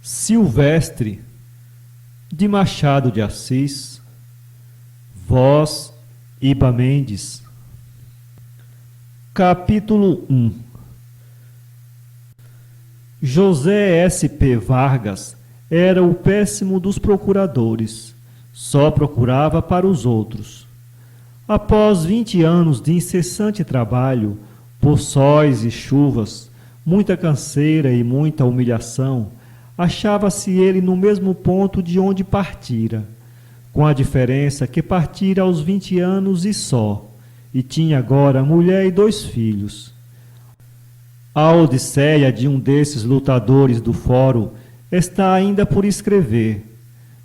Silvestre, de Machado de Assis. Voz, Iba Mendes. Capítulo 1. José S. P. Vargas era o péssimo dos procuradores. Só procurava para os outros. Após 20 anos de incessante trabalho, por sóis e chuvas, muita canseira e muita humilhação, achava-se ele no mesmo ponto de onde partira, com a diferença que partira aos 20 anos e só, e tinha agora mulher e 2 filhos. A odisseia de um desses lutadores do fórum está ainda por escrever.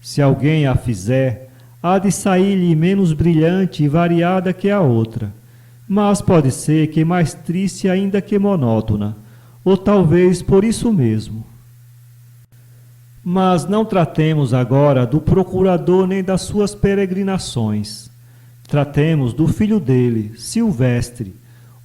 Se alguém a fizer, há de sair-lhe menos brilhante e variada que a outra, mas pode ser que mais triste ainda que monótona, ou talvez por isso mesmo. Mas não tratemos agora do procurador nem das suas peregrinações. Tratemos do filho dele, Silvestre,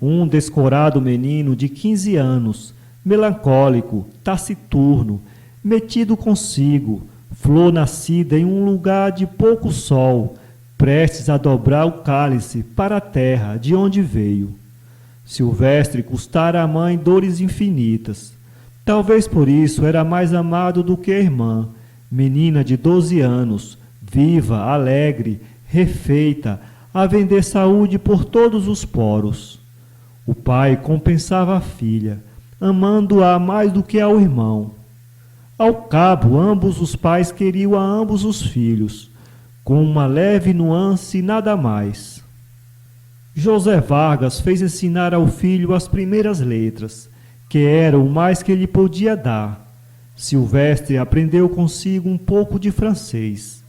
um descorado menino de 15 anos, melancólico, taciturno, metido consigo, flor nascida em um lugar de pouco sol, prestes a dobrar o cálice para a terra de onde veio. Silvestre custara à mãe dores infinitas. Talvez por isso era mais amado do que a irmã, menina de 12 anos, viva, alegre, refeita, a vender saúde por todos os poros. O pai compensava a filha, amando-a mais do que ao irmão. Ao cabo, ambos os pais queriam a ambos os filhos, com uma leve nuance e nada mais. José Vargas fez ensinar ao filho as primeiras letras, que era o mais que lhe podia dar. Silvestre aprendeu consigo um pouco de francês.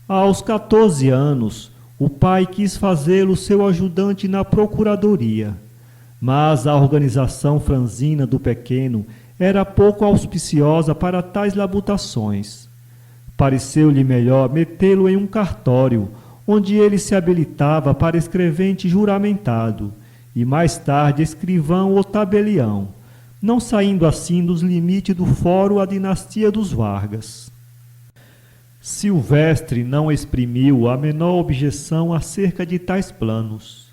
Aos 14 anos, o pai quis fazê-lo seu ajudante na procuradoria, mas a organização franzina do pequeno era pouco auspiciosa para tais labutações. Pareceu-lhe melhor metê-lo em um cartório, onde ele se habilitava para escrevente juramentado, e mais tarde escrivão ou tabelião, não saindo assim dos limites do fórum a dinastia dos Vargas. Silvestre não exprimiu a menor objeção acerca de tais planos.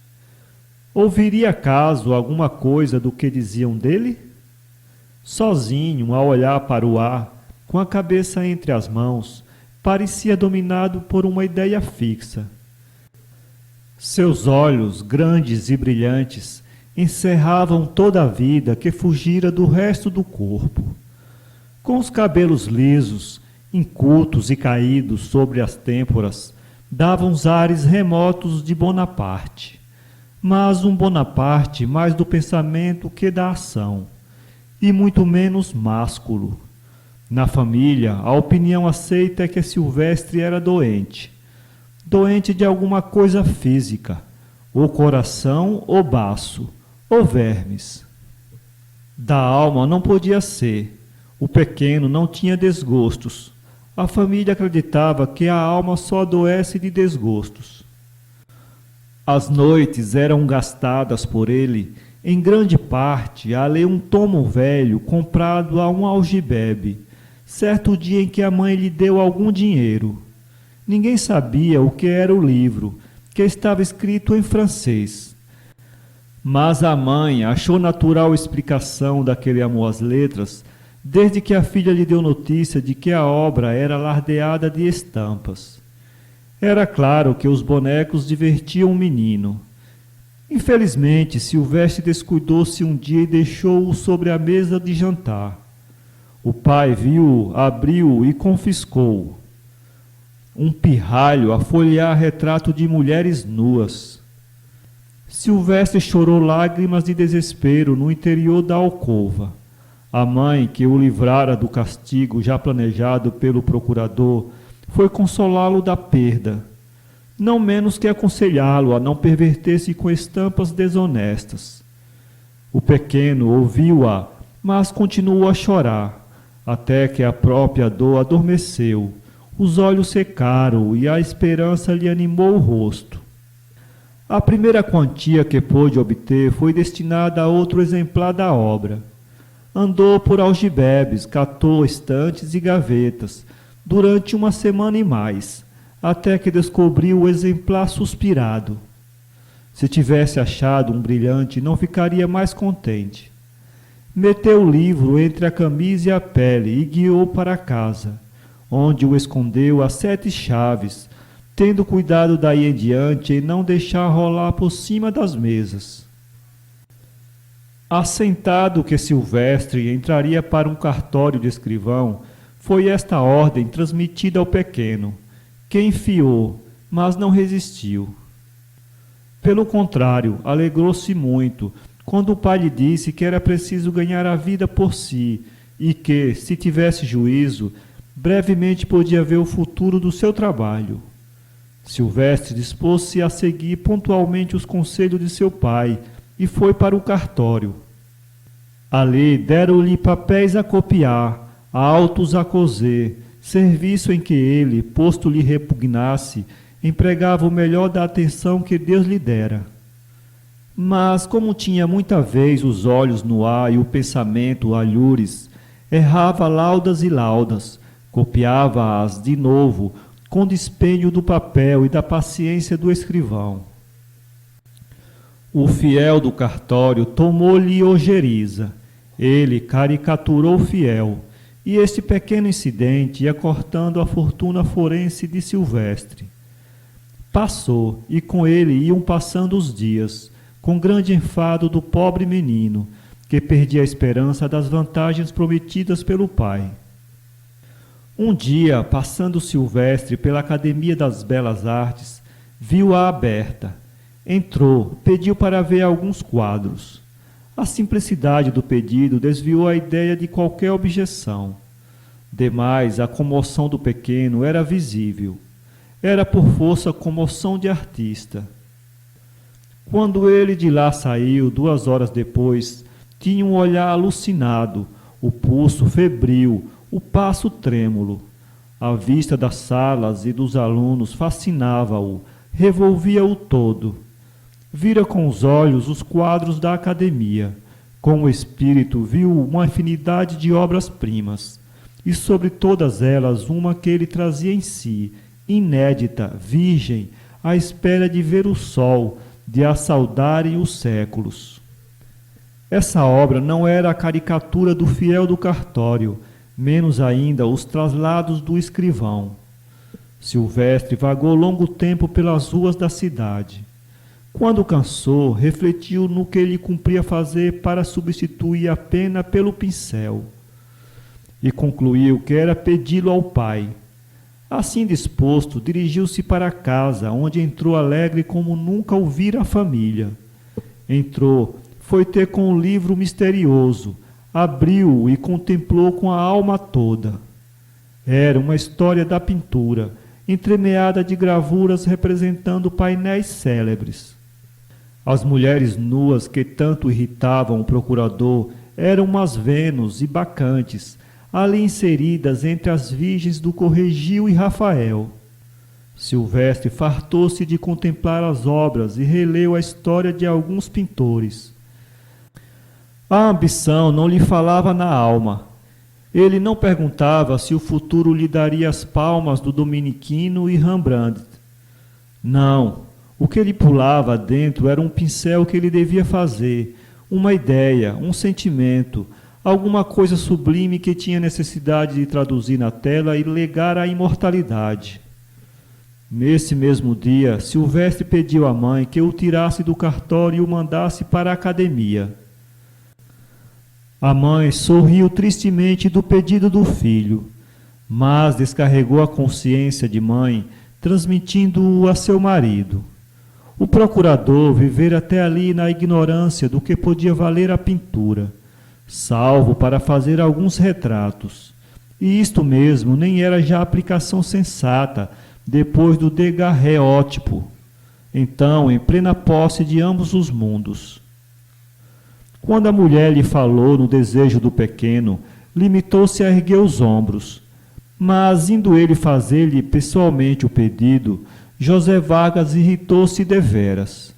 Ouviria acaso alguma coisa do que diziam dele? Sozinho, a olhar para o ar, com a cabeça entre as mãos, parecia dominado por uma ideia fixa. Seus olhos, grandes e brilhantes, encerravam toda a vida que fugira do resto do corpo. Com os cabelos lisos, incultos e caídos sobre as têmporas, davam os ares remotos de Bonaparte, mas um Bonaparte mais do pensamento que da ação, e muito menos másculo. Na família, a opinião aceita é que Silvestre era doente de alguma coisa física, ou coração ou baço, ou vermes. Da alma não podia ser. O pequeno não tinha desgostos. A família acreditava que a alma só adoece de desgostos. As noites eram gastadas por ele, em grande parte, a ler um tomo velho comprado a um algibebe, certo dia em que a mãe lhe deu algum dinheiro. Ninguém sabia o que era o livro, que estava escrito em francês. Mas a mãe achou natural explicação daquele amor às letras, desde que a filha lhe deu notícia de que a obra era alardeada de estampas. Era claro que os bonecos divertiam o menino. Infelizmente, Silvestre descuidou-se um dia e deixou-o sobre a mesa de jantar. O pai viu-o, abriu-o e confiscou-o. Um pirralho a folhear retrato de mulheres nuas. Silvestre chorou lágrimas de desespero no interior da alcova. A mãe, que o livrara do castigo já planejado pelo procurador, foi consolá-lo da perda, não menos que aconselhá-lo a não perverter-se com estampas desonestas. O pequeno ouviu-a, mas continuou a chorar, até que a própria dor adormeceu, os olhos secaram e a esperança lhe animou o rosto. A primeira quantia que pôde obter foi destinada a outro exemplar da obra. Andou por algibebes, catou estantes e gavetas, durante uma semana e mais, até que descobriu o exemplar suspirado. Se tivesse achado um brilhante, não ficaria mais contente. Meteu o livro entre a camisa e a pele e guiou para casa, onde o escondeu a 7 chaves, tendo cuidado daí em diante em não deixar rolar por cima das mesas. Assentado que Silvestre entraria para um cartório de escrivão, foi esta ordem transmitida ao pequeno, que enfiou, mas não resistiu. Pelo contrário, alegrou-se muito, quando o pai lhe disse que era preciso ganhar a vida por si e que, se tivesse juízo, brevemente podia ver o futuro do seu trabalho. Silvestre dispôs-se a seguir pontualmente os conselhos de seu pai e foi para o cartório. Ali deram-lhe papéis a copiar, autos a coser, serviço em que ele, posto lhe repugnasse, empregava o melhor da atenção que Deus lhe dera. Mas, como tinha muita vez os olhos no ar e o pensamento alhures, errava laudas e laudas, copiava-as de novo, com dispêndio do papel e da paciência do escrivão. O fiel do cartório tomou-lhe ojeriza. Ele caricaturou o fiel, e este pequeno incidente ia cortando a fortuna forense de Silvestre. Passou, e com ele iam passando os dias, com grande enfado do pobre menino, que perdia a esperança das vantagens prometidas pelo pai. Um dia, passando Silvestre pela Academia das Belas Artes, viu-a aberta. Entrou, pediu para ver alguns quadros. A simplicidade do pedido desviou a ideia de qualquer objeção. Demais, a comoção do pequeno era visível. Era por força comoção de artista. Quando ele de lá saiu, 2 horas depois, tinha um olhar alucinado, o pulso febril, o passo trêmulo. A vista das salas e dos alunos fascinava-o, revolvia-o todo. Vira com os olhos os quadros da academia. Com o espírito viu uma infinidade de obras-primas, e sobre todas elas uma que ele trazia em si, inédita, virgem, à espera de ver o sol, de a saudarem os séculos. Essa obra não era a caricatura do fiel do cartório, menos ainda os traslados do escrivão. Silvestre vagou longo tempo pelas ruas da cidade. Quando cansou, refletiu no que lhe cumpria fazer para substituir a pena pelo pincel. E concluiu que era pedi-lo ao pai. Assim disposto, dirigiu-se para casa, onde entrou alegre como nunca o vira a família. Entrou, foi ter com o livro misterioso, abriu-o e contemplou com a alma toda. Era uma história da pintura, entremeada de gravuras representando painéis célebres. As mulheres nuas que tanto irritavam o procurador eram umas Vênus e bacantes, ali inseridas entre as virgens do Corregil e Rafael. Silvestre fartou-se de contemplar as obras e releu a história de alguns pintores. A ambição não lhe falava na alma. Ele não perguntava se o futuro lhe daria as palmas do Dominiquino e Rembrandt. Não. O que lhe pulava dentro era um pincel que ele devia fazer, uma ideia, um sentimento, alguma coisa sublime que tinha necessidade de traduzir na tela e legar à imortalidade. Nesse mesmo dia, Silvestre pediu à mãe que o tirasse do cartório e o mandasse para a academia. A mãe sorriu tristemente do pedido do filho, mas descarregou a consciência de mãe, transmitindo-o a seu marido. O procurador vivera até ali na ignorância do que podia valer a pintura, salvo para fazer alguns retratos. E isto mesmo nem era já aplicação sensata, depois do daguerreótipo, então em plena posse de ambos os mundos. Quando a mulher lhe falou no desejo do pequeno, limitou-se a erguer os ombros. Mas, indo ele fazer-lhe pessoalmente o pedido, José Vargas irritou-se deveras.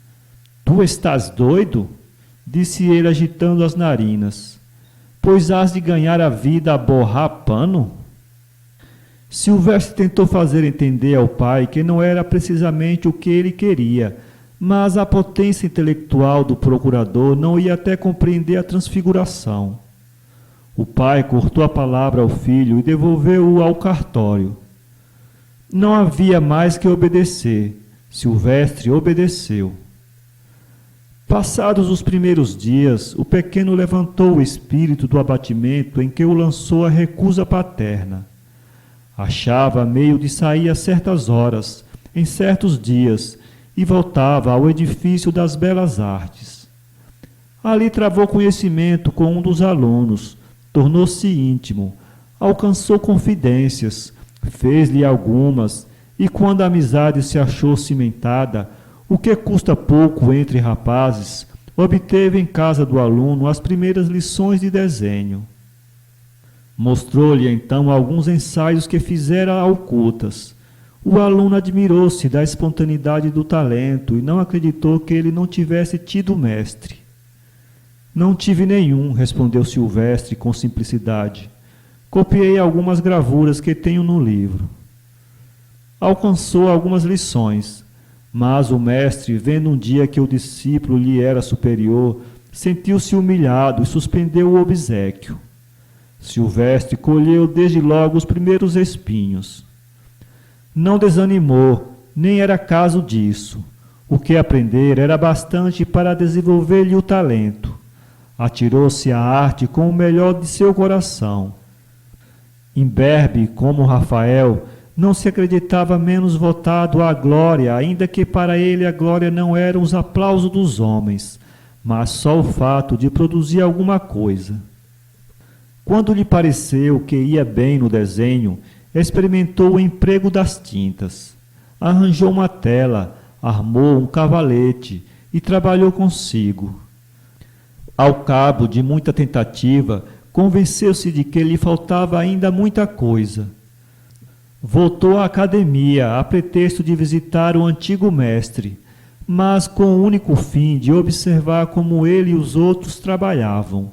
— Tu estás doido? — disse ele agitando as narinas. pois hás de ganhar a vida a borrar pano? Silvestre tentou fazer entender ao pai que não era precisamente o que ele queria, mas a potência intelectual do procurador não ia até compreender a transfiguração. O pai cortou a palavra ao filho e devolveu-o ao cartório. Não havia mais que obedecer. Silvestre obedeceu. Passados os primeiros dias, o pequeno levantou o espírito do abatimento em que o lançou a recusa paterna. Achava meio de sair a certas horas, em certos dias, e voltava ao edifício das belas artes. Ali travou conhecimento com um dos alunos, tornou-se íntimo, alcançou confidências, fez-lhe algumas, e quando a amizade se achou cimentada, o que custa pouco entre rapazes, obteve em casa do aluno as primeiras lições de desenho. Mostrou-lhe então alguns ensaios que fizera ocultas. O aluno admirou-se da espontaneidade do talento e não acreditou que ele não tivesse tido mestre. Não tive nenhum, respondeu Silvestre com simplicidade. Copiei algumas gravuras que tenho no livro. Alcançou algumas lições, mas o mestre, vendo um dia que o discípulo lhe era superior, sentiu-se humilhado e suspendeu o obséquio. Silvestre colheu desde logo os primeiros espinhos. Não desanimou, nem era caso disso. O que aprender era bastante para desenvolver-lhe o talento. Atirou-se à arte com o melhor de seu coração. Imberbe, como Rafael, não se acreditava menos votado à glória, ainda que para ele a glória não eram os aplausos dos homens, mas só o fato de produzir alguma coisa. Quando lhe pareceu que ia bem no desenho, experimentou o emprego das tintas. Arranjou uma tela, armou um cavalete e trabalhou consigo. Ao cabo de muita tentativa, convenceu-se de que lhe faltava ainda muita coisa. Voltou à academia a pretexto de visitar o antigo mestre, mas com o único fim de observar como ele e os outros trabalhavam.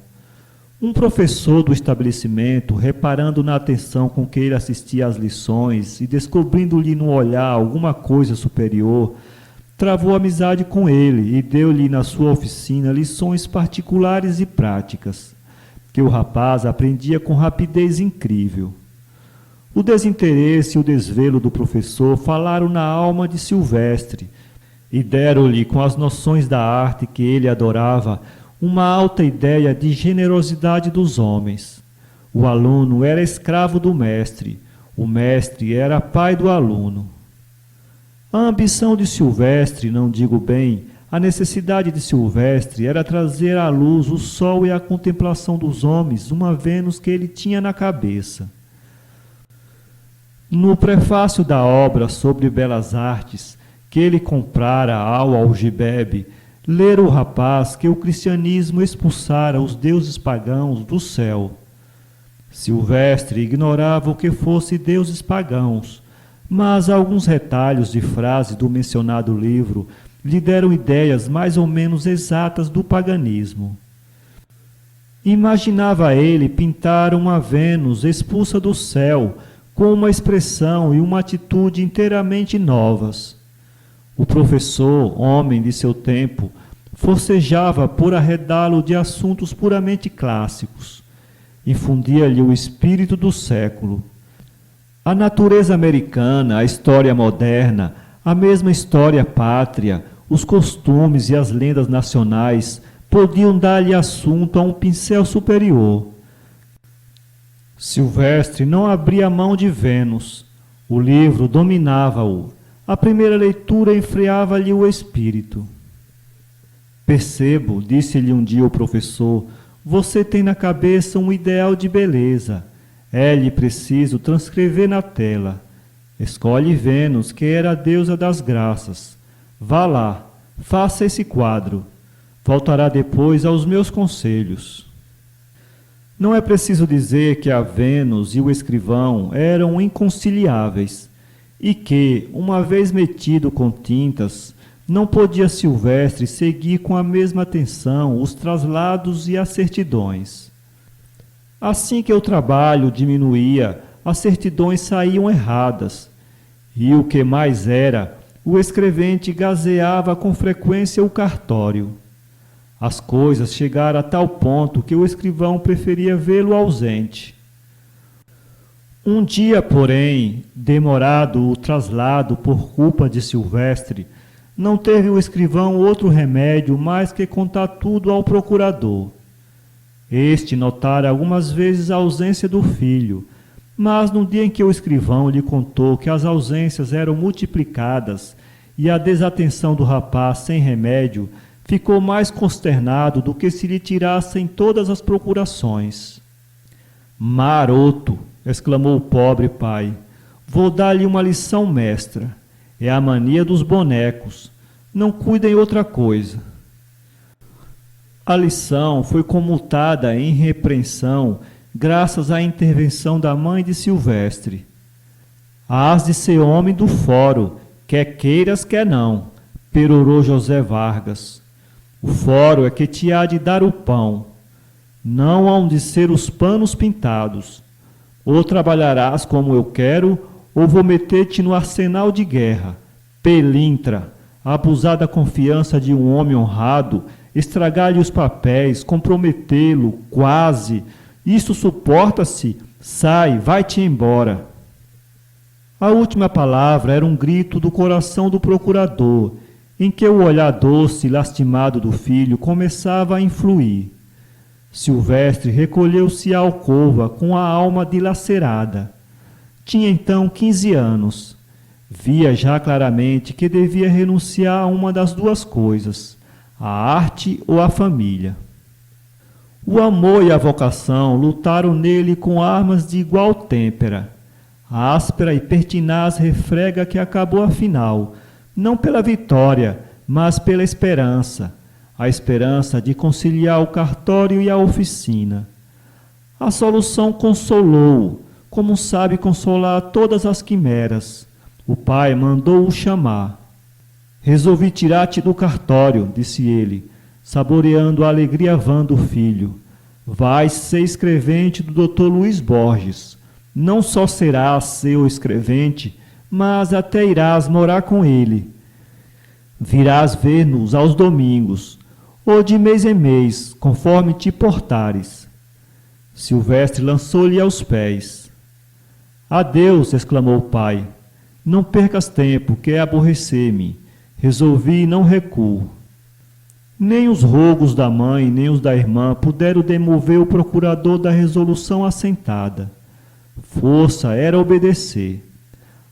Um professor do estabelecimento, reparando na atenção com que ele assistia às lições e descobrindo-lhe no olhar alguma coisa superior, travou amizade com ele e deu-lhe na sua oficina lições particulares e práticas, que o rapaz aprendia com rapidez incrível. O desinteresse e o desvelo do professor falaram na alma de Silvestre e deram-lhe, com as noções da arte que ele adorava, uma alta ideia de generosidade dos homens. O aluno era escravo do mestre, o mestre era pai do aluno. A ambição de Silvestre, não digo bem, a necessidade de Silvestre era trazer à luz o sol e a contemplação dos homens, uma Vênus que ele tinha na cabeça. No prefácio da obra sobre belas artes, que ele comprara ao algibebe, lera o rapaz que o cristianismo expulsara os deuses pagãos do céu. Silvestre ignorava o que fosse deuses pagãos, mas alguns retalhos de frase do mencionado livro lhe deram ideias mais ou menos exatas do paganismo. Imaginava ele pintar uma Vênus expulsa do céu, com uma expressão e uma atitude inteiramente novas. O professor, homem de seu tempo, forcejava por arredá-lo de assuntos puramente clássicos. Infundia-lhe o espírito do século. A natureza americana, a história moderna, a mesma história pátria, os costumes e as lendas nacionais podiam dar-lhe assunto a um pincel superior. Silvestre não abria mão de Vênus. O livro dominava-o. A primeira leitura enfriava-lhe o espírito. Percebo, disse-lhe um dia o professor, você tem na cabeça um ideal de beleza. É-lhe preciso transcrever na tela. Escolhe Vênus, que era a deusa das graças. Vá lá, faça esse quadro. Voltará depois aos meus conselhos. Não é preciso dizer que a Vênus e o escrivão eram inconciliáveis e que, uma vez metido com tintas, não podia Silvestre seguir com a mesma atenção os traslados e as certidões. Assim que o trabalho diminuía, as certidões saíam erradas. E o que mais era, o escrevente gazeava com frequência o cartório. As coisas chegaram a tal ponto que o escrivão preferia vê-lo ausente. Um dia, porém, demorado o traslado por culpa de Silvestre, não teve o escrivão outro remédio mais que contar tudo ao procurador. Este notara algumas vezes a ausência do filho, mas no dia em que o escrivão lhe contou que as ausências eram multiplicadas e a desatenção do rapaz sem remédio, ficou mais consternado do que se lhe tirassem todas as procurações. "Maroto!" exclamou o pobre pai. "Vou dar-lhe uma lição mestra. É a mania dos bonecos. Não cuida em outra coisa." A lição foi comutada em repreensão graças à intervenção da mãe de Silvestre. "Hás de ser homem do foro, quer queiras, quer não", perorou José Vargas. "O foro é que te há de dar o pão. Não hão de ser os panos pintados. Ou trabalharás como eu quero, ou vou meter-te no arsenal de guerra. Pelintra, abusar da confiança de um homem honrado, estragar-lhe os papéis, comprometê-lo, quase. Isto suporta-se? Sai, vai-te embora." A última palavra era um grito do coração do procurador, em que o olhar doce e lastimado do filho começava a influir. Silvestre recolheu-se à alcova com a alma dilacerada. Tinha então 15 anos. Via já claramente que devia renunciar a uma das duas coisas, a arte ou a família. O amor e a vocação lutaram nele com armas de igual têmpera. A áspera e pertinaz refrega que acabou afinal, não pela vitória, mas pela esperança, a esperança de conciliar o cartório e a oficina. A solução consolou-o, como sabe consolar todas as quimeras. O pai mandou-o chamar. "Resolvi tirar-te do cartório", disse ele, saboreando a alegria vã do filho. "Vais ser escrevente do Dr. Luiz Borges. Não só serás seu escrevente, mas até irás morar com ele. Virás ver-nos aos domingos, ou de mês em mês, conforme te portares." Silvestre lançou-lhe aos pés. "Adeus", exclamou o pai. "Não percas tempo, quer aborrecer-me. Resolvi e não recuo." Nem os rogos da mãe, nem os da irmã puderam demover o procurador da resolução assentada. Força era obedecer.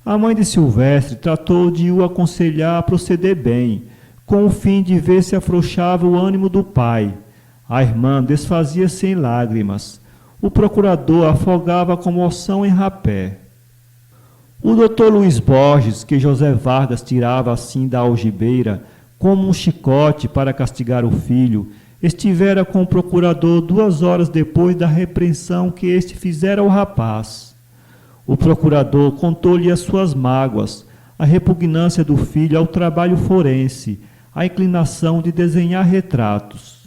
A mãe de Silvestre tratou de o aconselhar a proceder bem, com o fim de ver se afrouxava o ânimo do pai. A irmã desfazia-se em lágrimas. O procurador afogava a comoção em rapé. O doutor Luiz Borges, que José Vargas tirava assim da algibeira, como um chicote para castigar o filho, estivera com o procurador 2 horas depois da repreensão que este fizera ao rapaz. O procurador contou-lhe as suas mágoas, a repugnância do filho ao trabalho forense, a inclinação de desenhar retratos.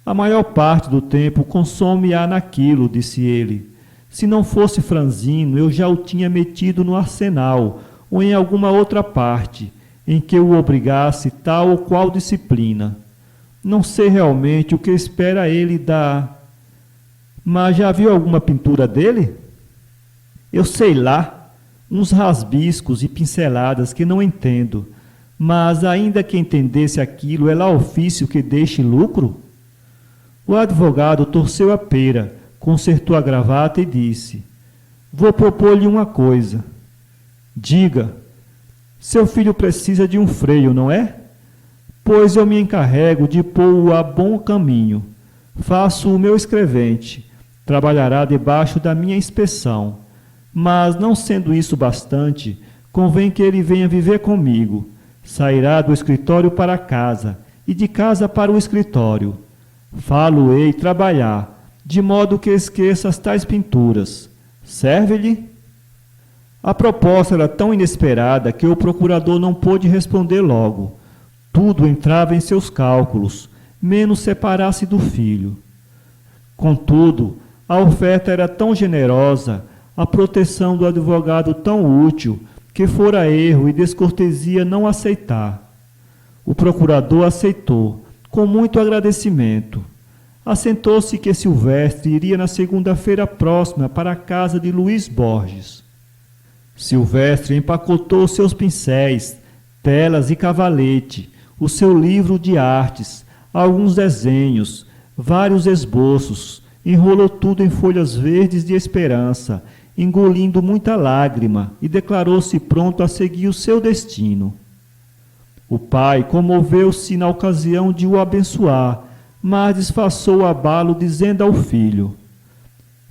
"A maior parte do tempo consome-a naquilo", disse ele. "Se não fosse franzino, eu já o tinha metido no arsenal ou em alguma outra parte, em que o obrigasse tal ou qual disciplina. Não sei realmente o que espera ele da... Mas já viu alguma pintura dele?" "Eu sei lá, uns rasbiscos e pinceladas que não entendo, mas ainda que entendesse aquilo, é lá ofício que deixe lucro?" O advogado torceu a pera, consertou a gravata e disse: "Vou propor-lhe uma coisa." "Diga." "Seu filho precisa de um freio, não é? Pois eu me encarrego de pô-lo a bom caminho. Faço o meu escrevente, trabalhará debaixo da minha inspeção. Mas, não sendo isso bastante, convém que ele venha viver comigo. Sairá do escritório para casa, e de casa para o escritório. Falo-ei trabalhar, de modo que esqueça as tais pinturas. Serve-lhe?" A proposta era tão inesperada que o procurador não pôde responder logo. Tudo entrava em seus cálculos, menos separar-se do filho. Contudo, A oferta era tão generosa, a proteção do advogado tão útil, que fora erro e descortesia não aceitar. O procurador aceitou, com muito agradecimento. Assentou-se que Silvestre iria na segunda-feira próxima para a casa de Luís Borges. Silvestre empacotou seus pincéis, telas e cavalete, o seu livro de artes, alguns desenhos, vários esboços, enrolou tudo em folhas verdes de esperança, engolindo muita lágrima, e declarou-se pronto a seguir o seu destino. O pai comoveu-se na ocasião de o abençoar, mas disfarçou o abalo, dizendo ao filho: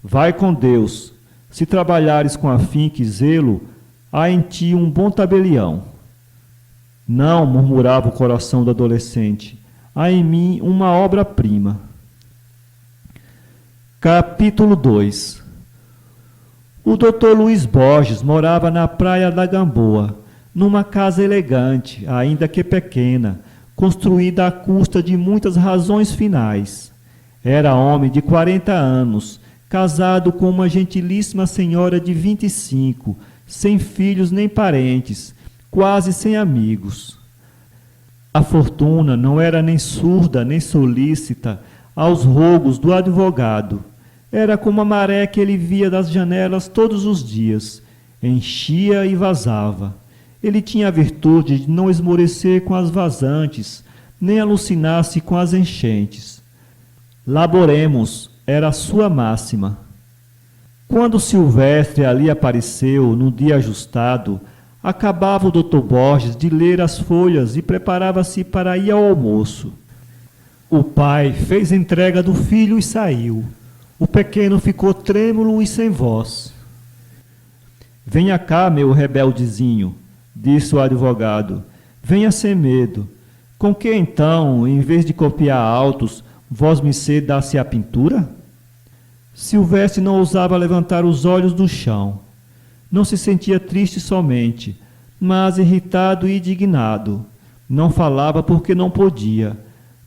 vai com Deus, se trabalhares com afinco e zelo, há em ti um bom tabelião. Não, murmurava o coração do adolescente, há em mim uma obra-prima. Capítulo 2. O doutor Luís Borges morava na Praia da Gamboa, numa casa elegante, ainda que pequena, construída à custa de muitas razões finais. Era homem de 40 anos, casado com uma gentilíssima senhora de 25, sem filhos nem parentes, quase sem amigos. A fortuna não era nem surda nem solícita aos rogos do advogado. Era como a maré que ele via das janelas todos os dias, enchia e vazava. Ele tinha a virtude de não esmorecer com as vazantes, nem alucinar-se com as enchentes. Laboremos era a sua máxima. Quando Silvestre ali apareceu, num dia ajustado, acabava o doutor Borges de ler as folhas e preparava-se para ir ao almoço. O pai fez entrega do filho e saiu. O pequeno ficou trêmulo e sem voz. Venha cá, meu rebeldezinho, disse o advogado. Venha sem medo. Com que então, em vez de copiar autos, vosmecê dá-se a pintura? Silvestre não ousava levantar os olhos do chão. Não se sentia triste somente, mas irritado e indignado. Não falava porque não podia,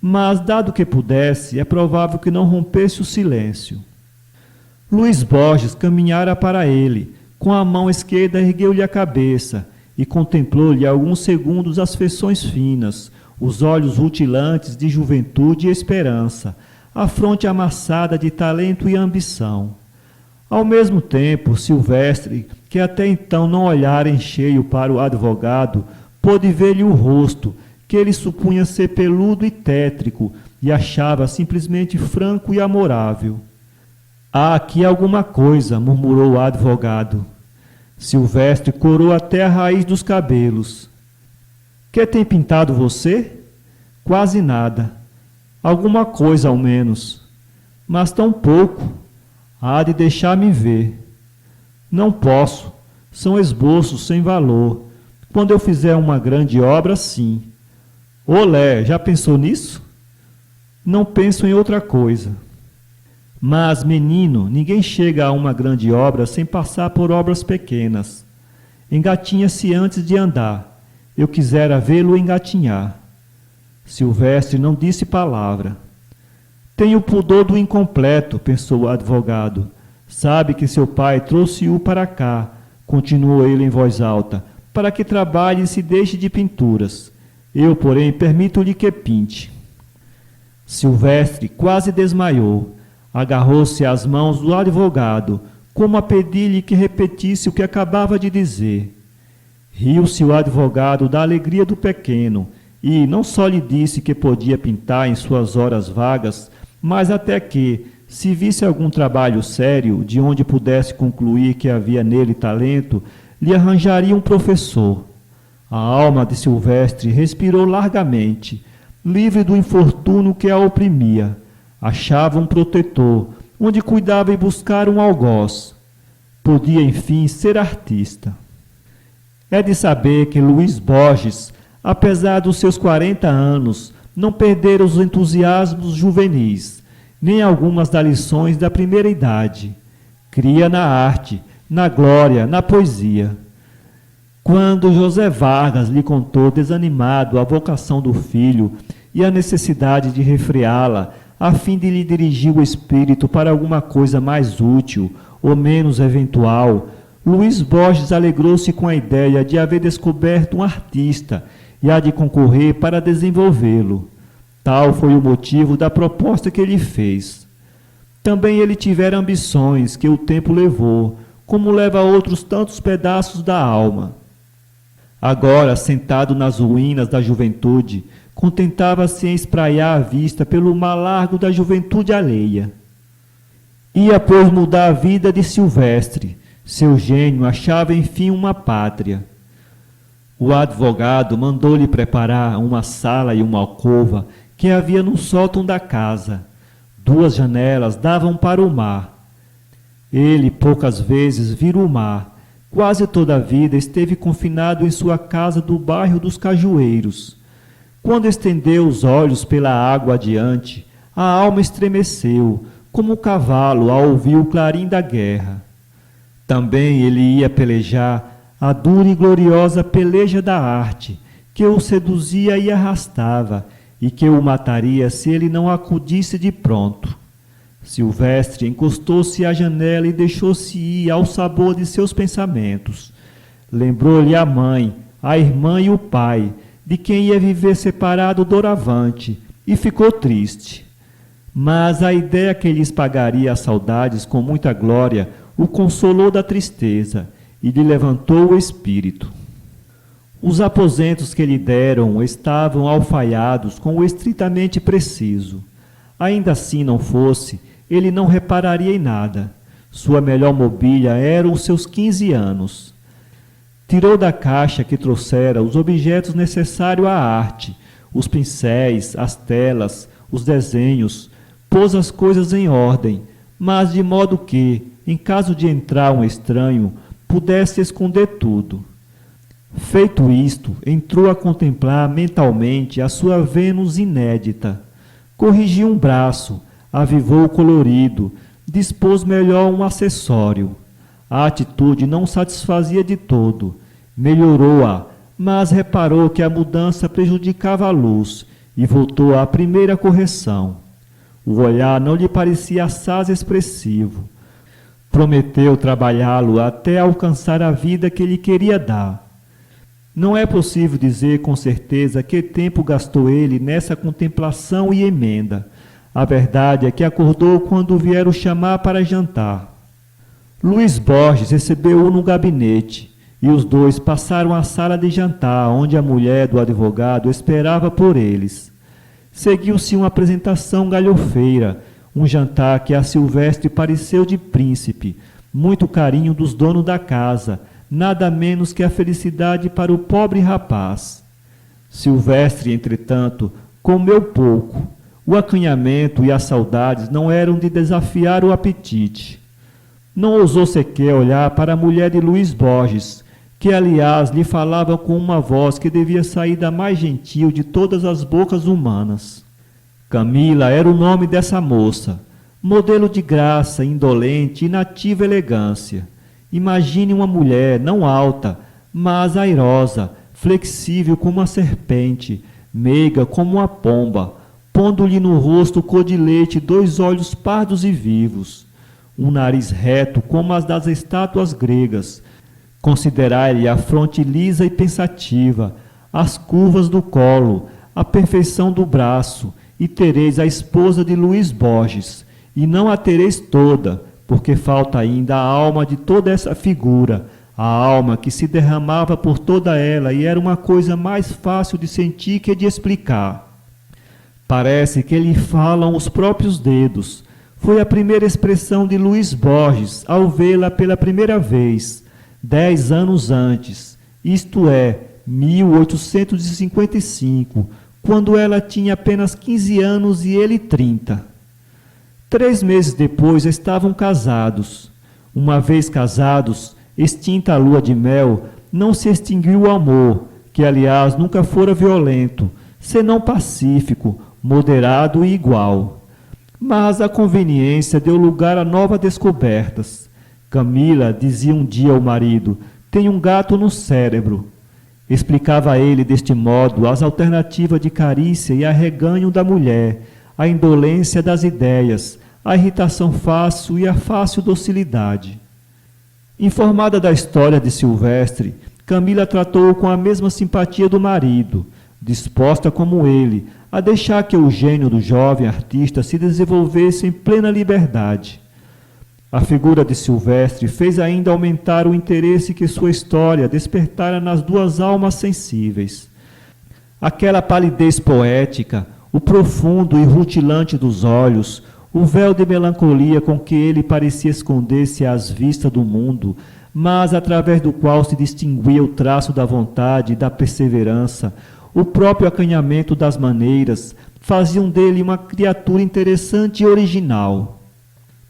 mas, dado que pudesse, é provável que não rompesse o silêncio. Luís Borges caminhara para ele, com a mão esquerda ergueu-lhe a cabeça e contemplou-lhe alguns segundos as feições finas, os olhos rutilantes de juventude e esperança, a fronte amassada de talento e ambição. Ao mesmo tempo, Silvestre, que até então não olhara em cheio para o advogado, pôde ver-lhe o rosto, que ele supunha ser peludo e tétrico, e achava simplesmente franco e amorável. Há aqui alguma coisa, murmurou o advogado. Silvestre corou até a raiz dos cabelos. Que tem pintado você? Quase nada. Alguma coisa, ao menos. Mas tão pouco. Há de deixar-me ver. Não posso. São esboços sem valor. Quando eu fizer uma grande obra, sim. Olé, já pensou nisso? Não penso em outra coisa. Mas, menino, ninguém chega a uma grande obra sem passar por obras pequenas. Engatinha-se antes de andar. Eu quisera vê-lo engatinhar. Silvestre não disse palavra. Tem o pudor do incompleto, pensou o advogado. Sabe que seu pai trouxe-o para cá, continuou ele em voz alta, para que trabalhe e se deixe de pinturas. Eu, porém, permito-lhe que pinte. Silvestre quase desmaiou. Agarrou-se às mãos do advogado, como a pedir-lhe que repetisse o que acabava de dizer. Riu-se o advogado da alegria do pequeno e não só lhe disse que podia pintar em suas horas vagas, mas até que, se visse algum trabalho sério, de onde pudesse concluir que havia nele talento, lhe arranjaria um professor. A alma de Silvestre respirou largamente, livre do infortúnio que a oprimia. Achava um protetor, onde cuidava e buscar um algoz. Podia, enfim, ser artista. É de saber que Luís Borges, apesar dos seus 40 anos, não perdera os entusiasmos juvenis, nem algumas das lições da primeira idade. Cria na arte, na glória, na poesia. Quando José Vargas lhe contou desanimado a vocação do filho e a necessidade de refreá-la, a fim de lhe dirigir o espírito para alguma coisa mais útil ou menos eventual, Luiz Borges alegrou-se com a ideia de haver descoberto um artista e há de concorrer para desenvolvê-lo. Tal foi o motivo da proposta que ele fez. Também ele tivera ambições que o tempo levou, como leva outros tantos pedaços da alma. Agora, sentado nas ruínas da juventude, contentava-se em espraiar a vista pelo mar largo da juventude alheia. Ia, pois, mudar a vida de Silvestre. Seu gênio achava, enfim, uma pátria. O advogado mandou-lhe preparar uma sala e uma alcova que havia no sótão da casa. 2 janelas davam para o mar. Ele poucas vezes vira o mar. Quase toda a vida esteve confinado em sua casa do bairro dos Cajueiros. Quando estendeu os olhos pela água adiante, a alma estremeceu, como o cavalo ao ouvir o clarim da guerra. Também ele ia pelejar a dura e gloriosa peleja da arte, que o seduzia e arrastava, e que o mataria se ele não acudisse de pronto. Silvestre encostou-se à janela e deixou-se ir ao sabor de seus pensamentos. Lembrou-lhe a mãe, a irmã e o pai, de quem ia viver separado doravante, e ficou triste. Mas a ideia que lhes pagaria as saudades com muita glória o consolou da tristeza e lhe levantou o espírito. Os aposentos que lhe deram estavam alfaiados com o estritamente preciso. Ainda assim não fosse, ele não repararia em nada. Sua melhor mobília eram os seus 15 anos. Tirou da caixa que trouxera os objetos necessários à arte, os pincéis, as telas, os desenhos, pôs as coisas em ordem, mas de modo que, em caso de entrar um estranho, pudesse esconder tudo. Feito isto, entrou a contemplar mentalmente a sua Vênus inédita. Corrigiu um braço, avivou o colorido, dispôs melhor um acessório. A atitude não satisfazia de todo. Melhorou-a, mas reparou que a mudança prejudicava a luz e voltou à primeira correção. O olhar não lhe parecia assaz expressivo. Prometeu trabalhá-lo até alcançar a vida que lhe queria dar. Não é possível dizer com certeza que tempo gastou ele nessa contemplação e emenda. A verdade é que acordou quando vieram chamar para jantar. Luiz Borges recebeu-o no gabinete, e os dois passaram à sala de jantar, onde a mulher do advogado esperava por eles. Seguiu-se uma apresentação galhofeira, um jantar que a Silvestre pareceu de príncipe, muito carinho dos donos da casa, nada menos que a felicidade para o pobre rapaz. Silvestre, entretanto, comeu pouco. O acanhamento e as saudades não eram de desafiar o apetite. Não ousou sequer olhar para a mulher de Luiz Borges, que, aliás, lhe falava com uma voz que devia sair da mais gentil de todas as bocas humanas. Camila era o nome dessa moça, modelo de graça, indolente e nativa elegância. Imagine uma mulher não alta, mas airosa, flexível como uma serpente, meiga como uma pomba, pondo-lhe no rosto cor de leite 2 olhos pardos e vivos, um nariz reto como as das estátuas gregas. Considerai-lhe a fronte lisa e pensativa, as curvas do colo, a perfeição do braço, e tereis a esposa de Luiz Borges, e não a tereis toda, porque falta ainda a alma de toda essa figura, a alma que se derramava por toda ela e era uma coisa mais fácil de sentir que de explicar. Parece que lhe falam os próprios dedos. Foi a primeira expressão de Luiz Borges ao vê-la pela primeira vez, 10 anos antes, isto é, 1855, quando ela tinha apenas 15 anos e ele 30. 3 meses depois estavam casados. Uma vez casados, extinta a lua de mel, não se extinguiu o amor, que aliás nunca fora violento, senão pacífico, moderado e igual. Mas a conveniência deu lugar a novas descobertas. Camila dizia um dia ao marido: "Tem um gato no cérebro." Explicava a ele deste modo as alternativas de carícia e arreganho da mulher, a indolência das ideias, a irritação fácil e a fácil docilidade. Informada da história de Silvestre, Camila tratou-o com a mesma simpatia do marido, disposta como ele a deixar que o gênio do jovem artista se desenvolvesse em plena liberdade. A figura de Silvestre fez ainda aumentar o interesse que sua história despertara nas duas almas sensíveis. Aquela palidez poética, o profundo e rutilante dos olhos, o véu de melancolia com que ele parecia esconder-se às vistas do mundo, mas através do qual se distinguia o traço da vontade e da perseverança, o próprio acanhamento das maneiras, faziam dele uma criatura interessante e original.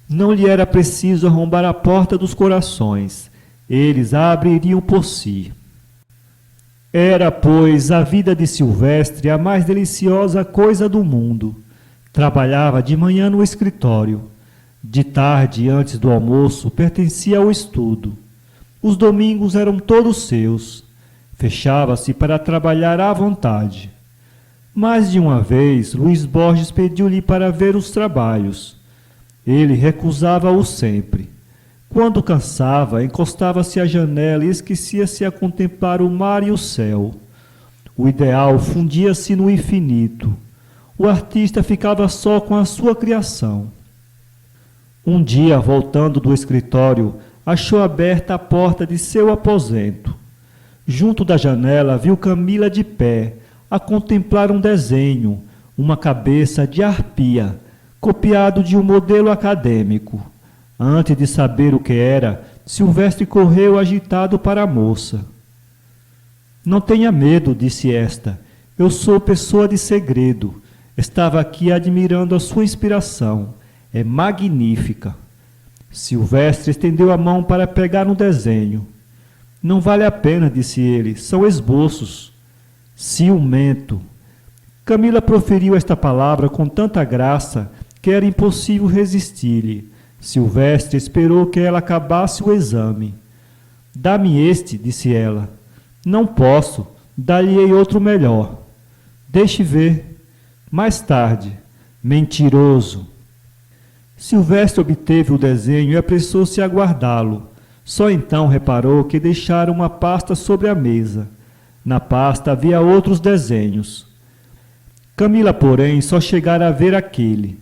Não lhe era preciso arrombar a porta dos corações, eles a abririam por si. Era, pois, a vida de Silvestre a mais deliciosa coisa do mundo. Trabalhava de manhã no escritório. De tarde, antes do almoço, pertencia ao estudo. Os domingos eram todos seus. Fechava-se para trabalhar à vontade. Mais de uma vez, Luís Borges pediu-lhe para ver os trabalhos. Ele recusava-o sempre. Quando cansava, encostava-se à janela e esquecia-se a contemplar o mar e o céu. O ideal fundia-se no infinito. O artista ficava só com a sua criação. Um dia, voltando do escritório, achou aberta a porta de seu aposento. Junto da janela, viu Camila de pé, a contemplar um desenho, uma cabeça de arpia, copiado de um modelo acadêmico. Antes de saber o que era, Silvestre correu agitado para a moça. Não tenha medo, disse esta. Eu sou pessoa de segredo. Estava aqui admirando a sua inspiração. É magnífica. Silvestre estendeu a mão para pegar um desenho. Não vale a pena, disse ele. São esboços. Ciumento. Camila proferiu esta palavra com tanta graça que era impossível resistir-lhe. Silvestre esperou que ela acabasse o exame. Dá-me este, disse ela. Não posso, dar-lhe-ei outro melhor. Deixe ver. Mais tarde. Mentiroso. Silvestre obteve o desenho e apressou-se a guardá-lo. Só então reparou que deixara uma pasta sobre a mesa. Na pasta havia outros desenhos. Camila, porém, só chegara a ver aquele.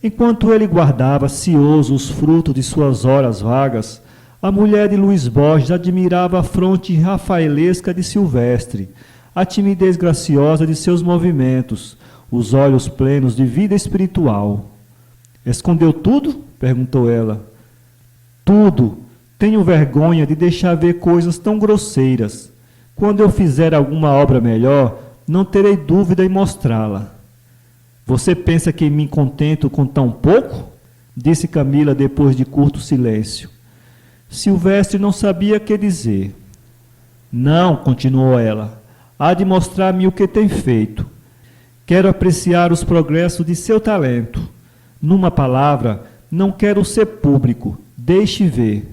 Enquanto ele guardava cioso os frutos de suas horas vagas, a mulher de Luís Borges admirava a fronte rafaelesca de Silvestre, a timidez graciosa de seus movimentos, os olhos plenos de vida espiritual. Escondeu tudo? Perguntou ela. Tudo. Tenho vergonha de deixar ver coisas tão grosseiras. Quando eu fizer alguma obra melhor, não terei dúvida em mostrá-la. Você pensa que me contento com tão pouco? Disse Camila depois de curto silêncio. Silvestre não sabia que dizer. Não, continuou ela, há de mostrar-me o que tem feito. Quero apreciar os progressos de seu talento. Numa palavra, não quero ser público. Deixe ver.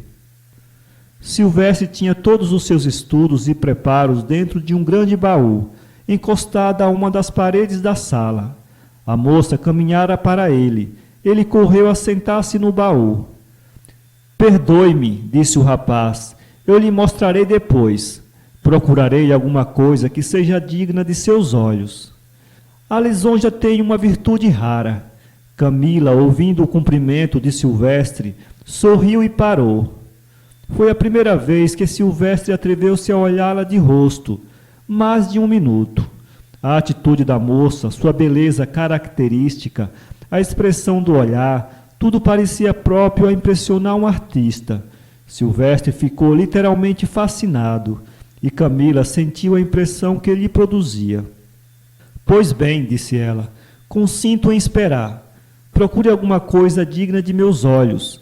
Silvestre tinha todos os seus estudos e preparos dentro de um grande baú, encostado a uma das paredes da sala. A moça caminhara para ele. Ele correu a sentar-se no baú. Perdoe-me, disse o rapaz. Eu lhe mostrarei depois. Procurarei alguma coisa que seja digna de seus olhos. A lisonja tem uma virtude rara. Camila, ouvindo o cumprimento de Silvestre, sorriu e parou. Foi a primeira vez que Silvestre atreveu-se a olhá-la de rosto, mais de um minuto. A atitude da moça, sua beleza característica, a expressão do olhar, tudo parecia próprio a impressionar um artista. Silvestre ficou literalmente fascinado, e Camila sentiu a impressão que lhe produzia. Pois bem, disse ela, consinto em esperar. Procure alguma coisa digna de meus olhos.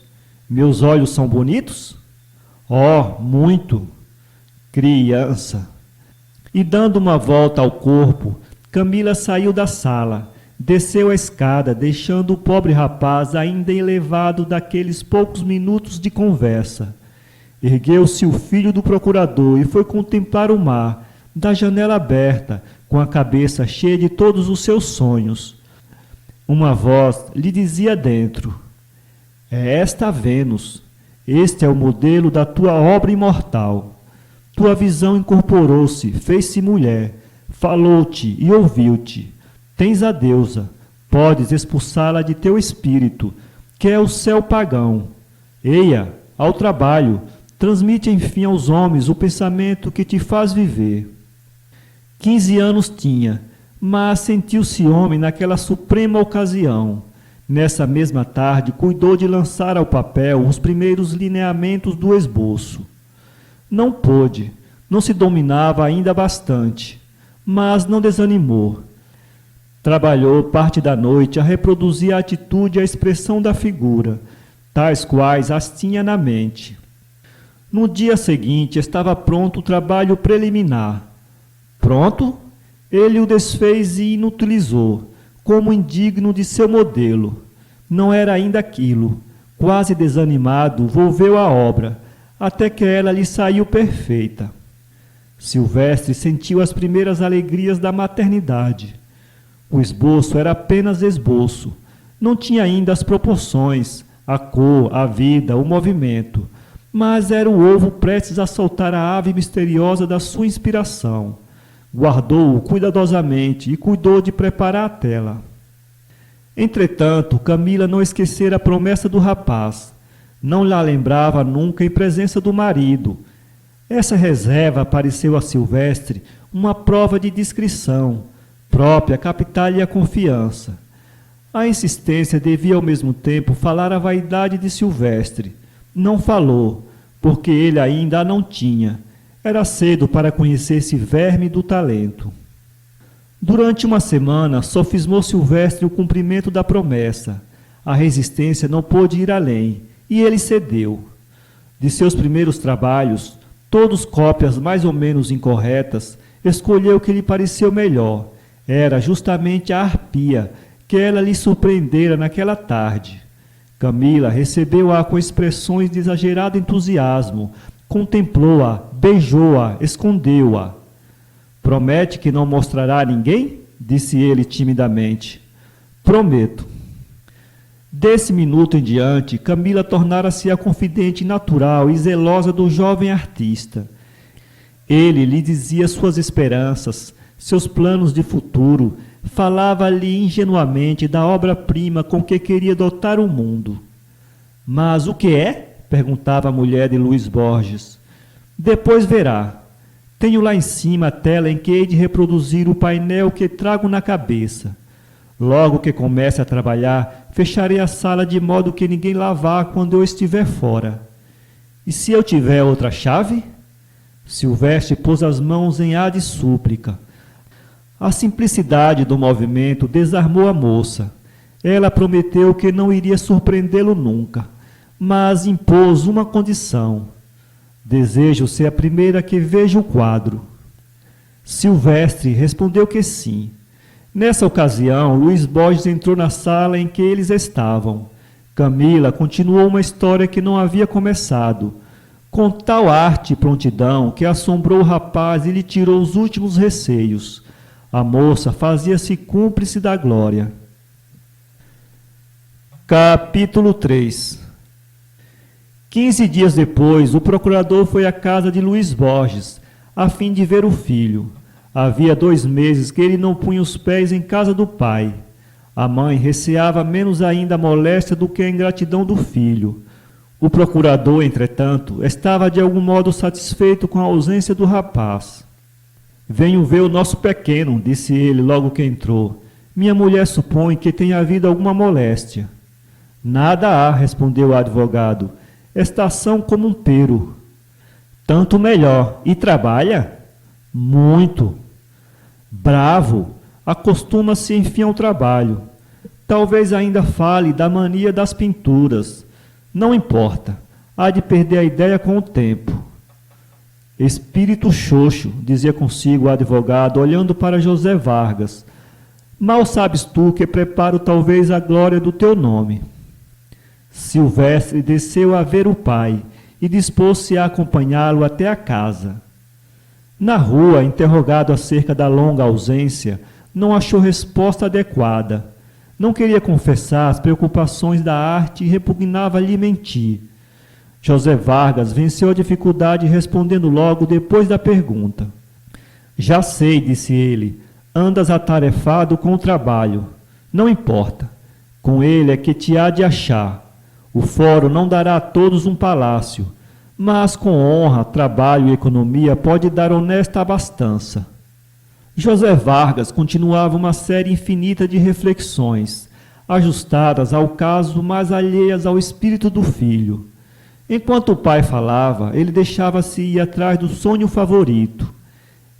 Meus olhos são bonitos? Oh, muito! Criança! E dando uma volta ao corpo, Camila saiu da sala, desceu a escada, deixando o pobre rapaz ainda elevado daqueles poucos minutos de conversa. Ergueu-se o filho do procurador e foi contemplar o mar, da janela aberta, com a cabeça cheia de todos os seus sonhos. Uma voz lhe dizia dentro: é esta a Vênus, este é o modelo da tua obra imortal. Tua visão incorporou-se, fez-se mulher, falou-te e ouviu-te. Tens a deusa, podes expulsá-la de teu espírito, que é o céu pagão. Eia, ao trabalho, transmite enfim aos homens o pensamento que te faz viver. 15 anos tinha, mas sentiu-se homem naquela suprema ocasião. Nessa mesma tarde, cuidou de lançar ao papel os primeiros lineamentos do esboço. Não pôde, não se dominava ainda bastante, mas não desanimou. Trabalhou parte da noite a reproduzir a atitude e a expressão da figura, tais quais as tinha na mente. No dia seguinte estava pronto o trabalho preliminar. Pronto, ele o desfez e inutilizou, como indigno de seu modelo. Não era ainda aquilo. Quase desanimado, volveu à obra, até que ela lhe saiu perfeita. Silvestre sentiu as primeiras alegrias da maternidade. O esboço era apenas esboço. Não tinha ainda as proporções, a cor, a vida, o movimento. Mas era o ovo prestes a soltar a ave misteriosa da sua inspiração. Guardou-o cuidadosamente e cuidou de preparar a tela. Entretanto, Camila não esquecera a promessa do rapaz. Não lhe lembrava nunca em presença do marido. Essa reserva pareceu a Silvestre uma prova de discrição, própria a captar-lhe a confiança. A insistência devia ao mesmo tempo falar a vaidade de Silvestre. Não falou, porque ele ainda a não tinha. Era cedo para conhecer esse verme do talento. Durante uma semana, sofismou Silvestre o cumprimento da promessa. A resistência não pôde ir além, e ele cedeu. De seus primeiros trabalhos, todos cópias mais ou menos incorretas, escolheu o que lhe pareceu melhor. Era justamente a harpia, que ela lhe surpreendera naquela tarde. Camila recebeu-a com expressões de exagerado entusiasmo, contemplou-a, beijou-a, escondeu-a. Promete que não mostrará a ninguém? Disse ele timidamente. Prometo. Desse minuto em diante, Camila tornara-se a confidente natural e zelosa do jovem artista. Ele lhe dizia suas esperanças, seus planos de futuro, falava-lhe ingenuamente da obra-prima com que queria dotar o mundo. Mas o que é? Perguntava a mulher de Luís Borges. Depois verá. Tenho lá em cima a tela em que hei de reproduzir o painel que trago na cabeça. Logo que comece a trabalhar, fecharei a sala de modo que ninguém lá vá quando eu estiver fora. E se eu tiver outra chave? Silvestre pôs as mãos em ar de súplica. A simplicidade do movimento desarmou a moça. Ela prometeu que não iria surpreendê-lo nunca, mas impôs uma condição. Desejo ser a primeira que veja o quadro. Silvestre respondeu que sim. Nessa ocasião, Luís Borges entrou na sala em que eles estavam. Camila continuou uma história que não havia começado, com tal arte e prontidão que assombrou o rapaz e lhe tirou os últimos receios. A moça fazia-se cúmplice da glória. Capítulo 3. 15 dias depois, o procurador foi à casa de Luís Borges, a fim de ver o filho. Havia 2 meses que ele não punha os pés em casa do pai. A mãe receava menos ainda a moléstia do que a ingratidão do filho. O procurador, entretanto, estava de algum modo satisfeito com a ausência do rapaz. Venho ver o nosso pequeno, disse ele logo que entrou. Minha mulher supõe que tenha havido alguma moléstia. Nada há, respondeu o advogado. Está são como um pero. Tanto melhor. E trabalha? Muito. Bravo. Acostuma-se enfim ao trabalho. Talvez ainda fale da mania das pinturas. Não importa. Há de perder a ideia com o tempo. Espírito xoxo, dizia consigo o advogado, olhando para José Vargas. Mal sabes tu que preparo talvez a glória do teu nome. Silvestre desceu a ver o pai e dispôs-se a acompanhá-lo até a casa. Na rua, interrogado acerca da longa ausência, não achou resposta adequada. Não queria confessar as preocupações da arte e repugnava-lhe mentir. José Vargas venceu a dificuldade respondendo logo depois da pergunta. Já sei, disse ele, andas atarefado com o trabalho. Não importa. Com ele é que te há de achar. O fórum não dará a todos um palácio, mas com honra, trabalho e economia pode dar honesta abastança. José Vargas continuava uma série infinita de reflexões, ajustadas ao caso, mas alheias ao espírito do filho. Enquanto o pai falava, ele deixava-se ir atrás do sonho favorito.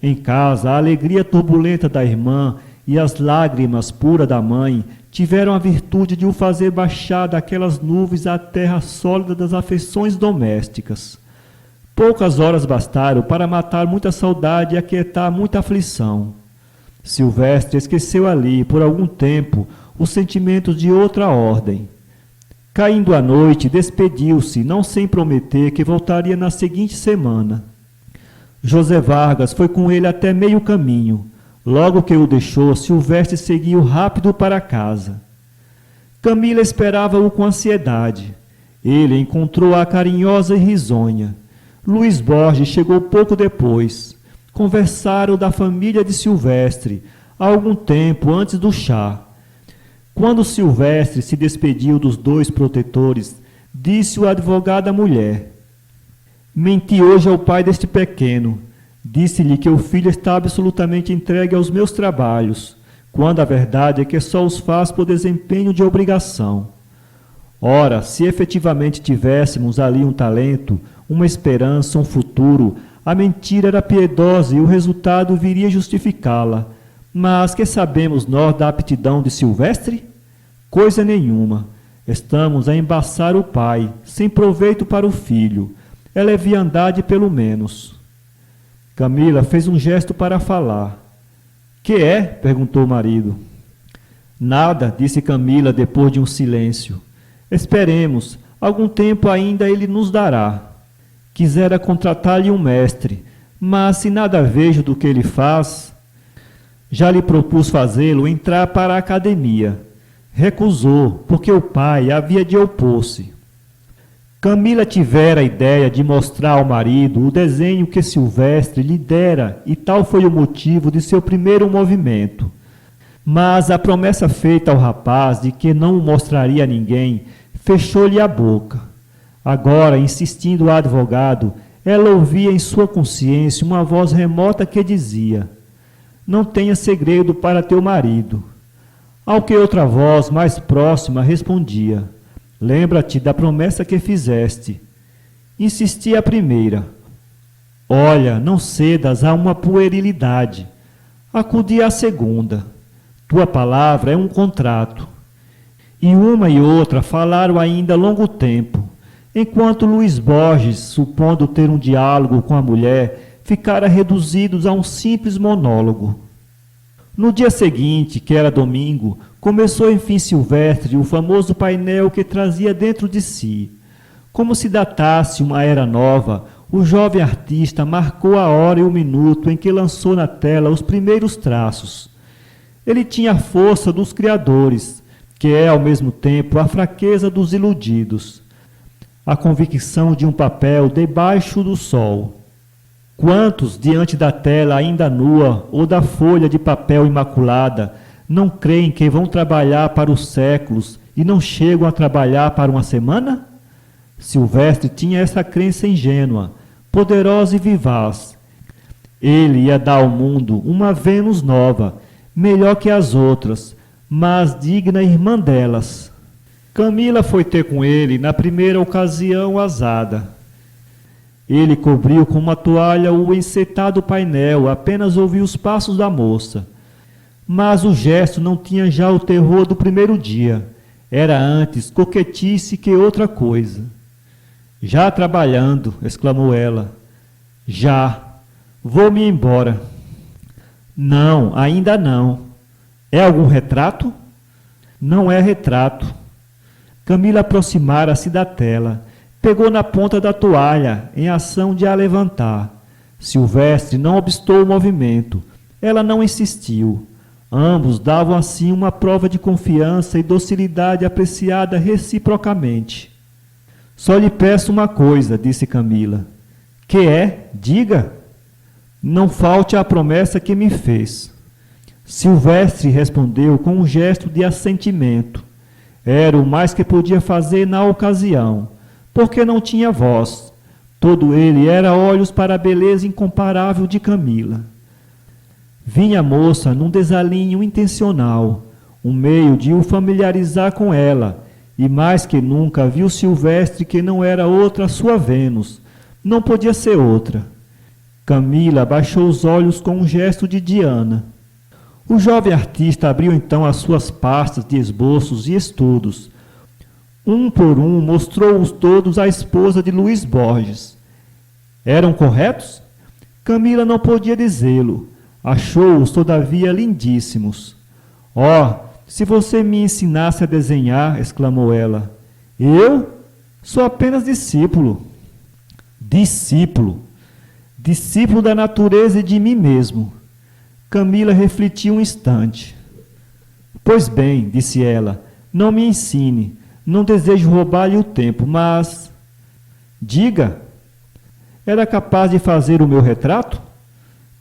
Em casa, a alegria turbulenta da irmã e as lágrimas puras da mãe tiveram a virtude de o fazer baixar daquelas nuvens à terra sólida das afeições domésticas. Poucas horas bastaram para matar muita saudade e aquietar muita aflição. Silvestre esqueceu ali, por algum tempo, os sentimentos de outra ordem. Caindo a noite, despediu-se, não sem prometer que voltaria na seguinte semana. José Vargas foi com ele até meio caminho. Logo que o deixou, Silvestre seguiu rápido para casa. Camila esperava-o com ansiedade. Ele encontrou-a carinhosa e risonha. Luiz Borges chegou pouco depois. Conversaram da família de Silvestre, há algum tempo antes do chá. Quando Silvestre se despediu dos dois protetores, disse o advogado à mulher: menti hoje ao pai deste pequeno. Disse-lhe que o filho está absolutamente entregue aos meus trabalhos, quando a verdade é que só os faz por desempenho de obrigação. Ora, se efetivamente tivéssemos ali um talento, uma esperança, um futuro, a mentira era piedosa e o resultado viria justificá-la. Mas que sabemos nós da aptidão de Silvestre? Coisa nenhuma. Estamos a embaçar o pai, sem proveito para o filho. É leviandade pelo menos. Camila fez um gesto para falar. Que é? Perguntou o marido. Nada, disse Camila depois de um silêncio. Esperemos, algum tempo ainda ele nos dará. Quisera contratar-lhe um mestre, mas se nada vejo do que ele faz... Já lhe propus fazê-lo entrar para a academia. Recusou, porque o pai havia de opor-se. Camila tivera a ideia de mostrar ao marido o desenho que Silvestre lhe dera, e tal foi o motivo de seu primeiro movimento. Mas a promessa feita ao rapaz de que não o mostraria a ninguém fechou-lhe a boca. Agora, insistindo o advogado, ela ouvia em sua consciência uma voz remota que dizia: não tenha segredo para teu marido. Ao que outra voz mais próxima respondia: lembra-te da promessa que fizeste. Insistia a primeira: olha, não cedas a uma puerilidade. Acudia a segunda: tua palavra é um contrato. E uma e outra falaram ainda longo tempo, enquanto Luiz Borges, supondo ter um diálogo com a mulher, ficara reduzidos a um simples monólogo. No dia seguinte, que era domingo, começou enfim Silvestre o famoso painel que trazia dentro de si. Como se datasse uma era nova, o jovem artista marcou a hora e o minuto em que lançou na tela os primeiros traços. Ele tinha a força dos criadores, que é ao mesmo tempo a fraqueza dos iludidos, a convicção de um papel debaixo do sol. Quantos, diante da tela ainda nua ou da folha de papel imaculada, não creem que vão trabalhar para os séculos e não chegam a trabalhar para uma semana? Silvestre tinha essa crença ingênua, poderosa e vivaz. Ele ia dar ao mundo uma Vênus nova, melhor que as outras, mas digna irmã delas. Camila foi ter com ele na primeira ocasião azada. Ele cobriu com uma toalha o encetado painel, apenas ouviu os passos da moça. Mas o gesto não tinha já o terror do primeiro dia. Era antes coquetice que outra coisa. Já trabalhando, exclamou ela. Já. Vou-me embora. Não, ainda não. É algum retrato? Não é retrato. Camila aproximara-se da tela. Pegou na ponta da toalha, em ação de a levantar. Silvestre não obstou o movimento. Ela não insistiu. Ambos davam assim uma prova de confiança e docilidade apreciada reciprocamente. Só lhe peço uma coisa, disse Camila. Que é? Diga. Não falte à promessa que me fez. Silvestre respondeu com um gesto de assentimento. Era o mais que podia fazer na ocasião, porque não tinha voz. Todo ele era olhos para a beleza incomparável de Camila. Vinha a moça num desalinho intencional, um meio de o familiarizar com ela, e mais que nunca viu Silvestre que não era outra a sua Vênus, não podia ser outra. Camila baixou os olhos com um gesto de Diana. O jovem artista abriu então as suas pastas de esboços e estudos. Um por um mostrou-os todos à esposa de Luís Borges. Eram corretos? Camila não podia dizê-lo. Achou-os, todavia, lindíssimos. Oh, se você me ensinasse a desenhar, exclamou ela. Eu? Sou apenas discípulo. Discípulo. Discípulo da natureza e de mim mesmo. Camila refletiu um instante. Pois bem, disse ela, não me ensine. Não desejo roubar-lhe o tempo, mas... Diga. Era capaz de fazer o meu retrato?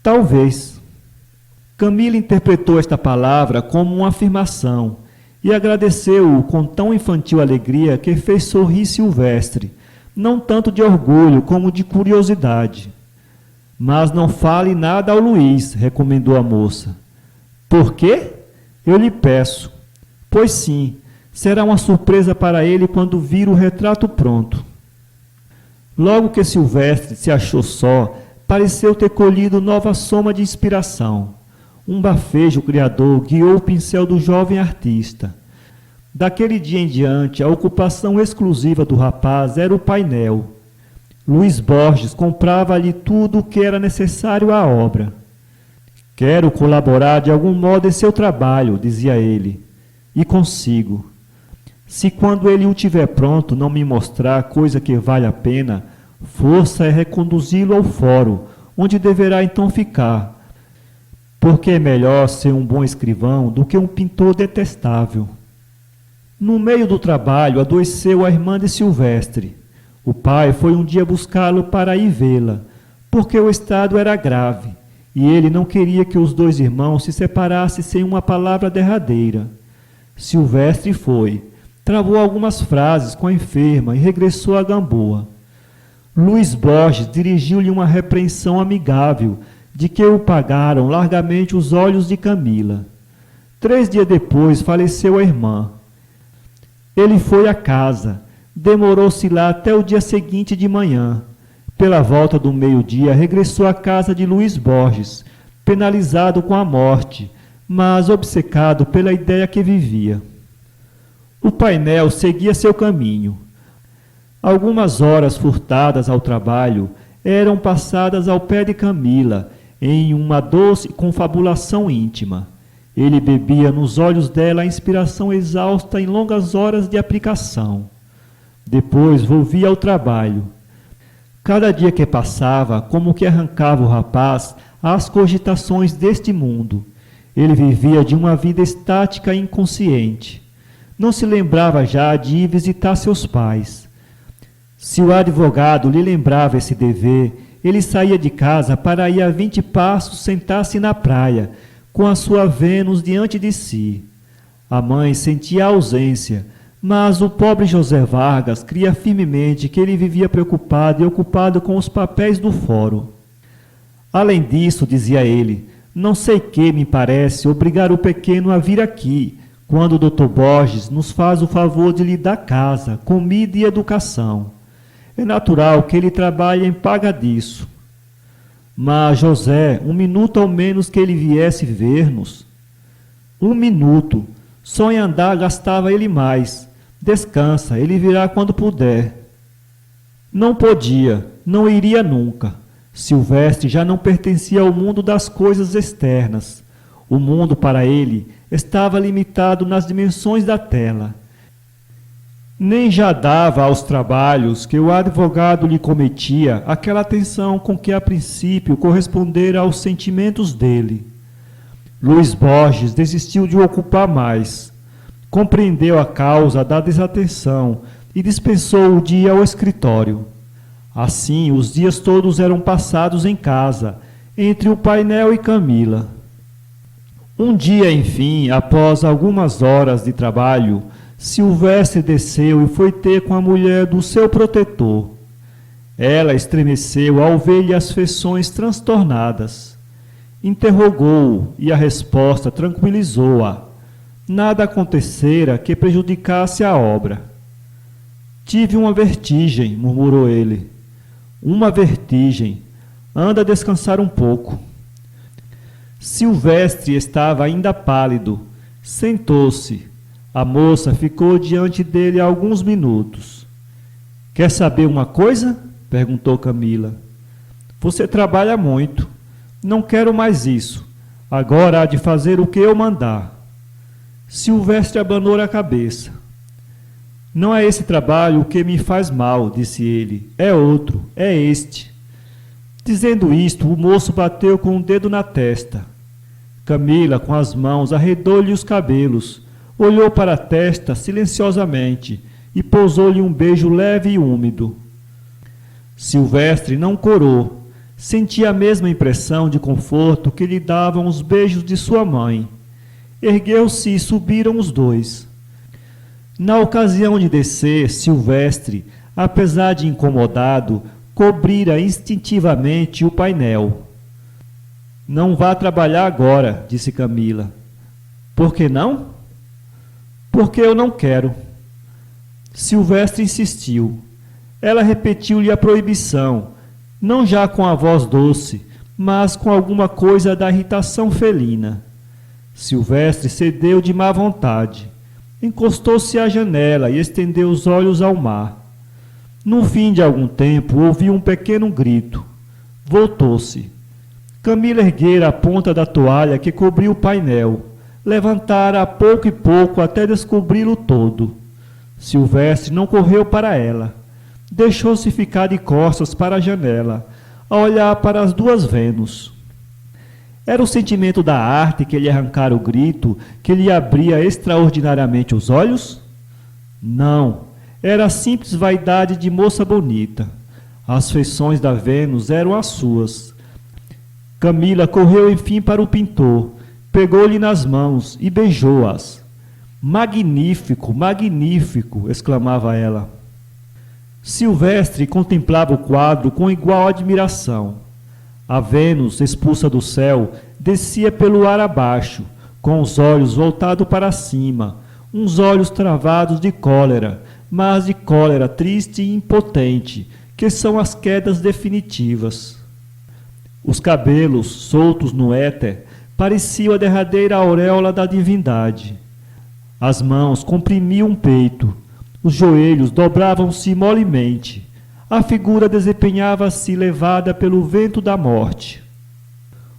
Talvez. Camila interpretou esta palavra como uma afirmação e agradeceu-o com tão infantil alegria que fez sorrir Silvestre, não tanto de orgulho como de curiosidade. Mas não fale nada ao Luís, recomendou a moça. Por quê? Eu lhe peço. Pois sim, será uma surpresa para ele quando vir o retrato pronto. Logo que Silvestre se achou só, pareceu ter colhido nova soma de inspiração. Um bafejo criador guiou o pincel do jovem artista. Daquele dia em diante, a ocupação exclusiva do rapaz era o painel. Luís Borges comprava-lhe tudo o que era necessário à obra. Quero colaborar de algum modo em seu trabalho, dizia ele, e consigo. Se quando ele o tiver pronto não me mostrar coisa que vale a pena, força é reconduzi-lo ao fórum, onde deverá então ficar, porque é melhor ser um bom escrivão do que um pintor detestável. No meio do trabalho, adoeceu a irmã de Silvestre. O pai foi um dia buscá-lo para ir vê-la, porque o estado era grave, e ele não queria que os dois irmãos se separassem sem uma palavra derradeira. Silvestre foi, travou algumas frases com a enferma e regressou a Gamboa. Luís Borges dirigiu-lhe uma repreensão amigável, de que o pagaram largamente os olhos de Camila. 3 dias depois faleceu a irmã. Ele foi à casa, demorou-se lá até o dia seguinte de manhã. Pela volta do meio-dia, regressou à casa de Luís Borges, penalizado com a morte, mas obcecado pela ideia que vivia. O painel seguia seu caminho. Algumas horas furtadas ao trabalho eram passadas ao pé de Camila, em uma doce confabulação íntima. Ele bebia nos olhos dela a inspiração exausta em longas horas de aplicação. Depois volvia ao trabalho. Cada dia que passava, como que arrancava o rapaz às cogitações deste mundo. Ele vivia de uma vida estática e inconsciente. Não se lembrava já de ir visitar seus pais. Se o advogado lhe lembrava esse dever, ele saía de casa para ir a 20 passos sentar-se na praia, com a sua Vênus diante de si. A mãe sentia a ausência, mas o pobre José Vargas cria firmemente que ele vivia preocupado e ocupado com os papéis do fórum. Além disso, dizia ele, não sei que me parece obrigar o pequeno a vir aqui, quando o Dr. Borges nos faz o favor de lhe dar casa, comida e educação. É natural que ele trabalhe em paga disso. Mas, José, 1 minuto ao menos que ele viesse ver-nos. 1 minuto. Só em andar gastava ele mais. Descansa, ele virá quando puder. Não podia, não iria nunca. Silvestre já não pertencia ao mundo das coisas externas. O mundo, para ele, estava limitado nas dimensões da tela. Nem já dava aos trabalhos que o advogado lhe cometia aquela atenção com que a princípio correspondera aos sentimentos dele. Luiz Borges desistiu de o ocupar mais. Compreendeu a causa da desatenção e dispensou o dia ao escritório. Assim, os dias todos eram passados em casa, entre o painel e Camila. Um dia, enfim, após algumas horas de trabalho, Silvestre desceu e foi ter com a mulher do seu protetor. Ela estremeceu ao ver-lhe as feições transtornadas. Interrogou-o e a resposta tranquilizou-a. Nada acontecera que prejudicasse a obra. Tive uma vertigem, murmurou ele. Uma vertigem. Anda a descansar um pouco. Silvestre estava ainda pálido. Sentou-se. A moça ficou diante dele alguns minutos. Quer saber uma coisa? Perguntou Camila. Você trabalha muito. Não quero mais isso. Agora há de fazer o que eu mandar. Silvestre abanou a cabeça. Não é esse trabalho o que me faz mal, disse ele. É outro, é este. Dizendo isto, o moço bateu com um dedo na testa. Camila, com as mãos, arredou-lhe os cabelos, olhou para a testa silenciosamente e pousou-lhe um beijo leve e úmido. Silvestre não corou. Sentia a mesma impressão de conforto que lhe davam os beijos de sua mãe. Ergueu-se e subiram os dois. Na ocasião de descer, Silvestre, apesar de incomodado, cobrira instintivamente o painel. Não vá trabalhar agora, disse Camila. Por que não? Porque eu não quero. Silvestre insistiu. Ela repetiu-lhe a proibição, não já com a voz doce, mas com alguma coisa da irritação felina. Silvestre cedeu de má vontade. Encostou-se à janela e estendeu os olhos ao mar. No fim de algum tempo, ouviu um pequeno grito. Voltou-se. Camila erguera a ponta da toalha que cobriu o painel. Levantara a pouco e pouco até descobri-lo todo. Silvestre não correu para ela. Deixou-se ficar de costas para a janela, a olhar para as duas Vênus. Era o sentimento da arte que lhe arrancara o grito, que lhe abria extraordinariamente os olhos? Não, era a simples vaidade de moça bonita. As feições da Vênus eram as suas. Camila correu enfim para o pintor, pegou-lhe nas mãos e beijou-as. Magnífico, magnífico! Exclamava ela. Silvestre contemplava o quadro com igual admiração. A Vênus, expulsa do céu, descia pelo ar abaixo, com os olhos voltados para cima, uns olhos travados de cólera, mas de cólera triste e impotente, que são as quedas definitivas. Os cabelos, soltos no éter, pareciam a derradeira auréola da divindade. As mãos comprimiam o peito, os joelhos dobravam-se molemente. A figura desempenhava-se levada pelo vento da morte.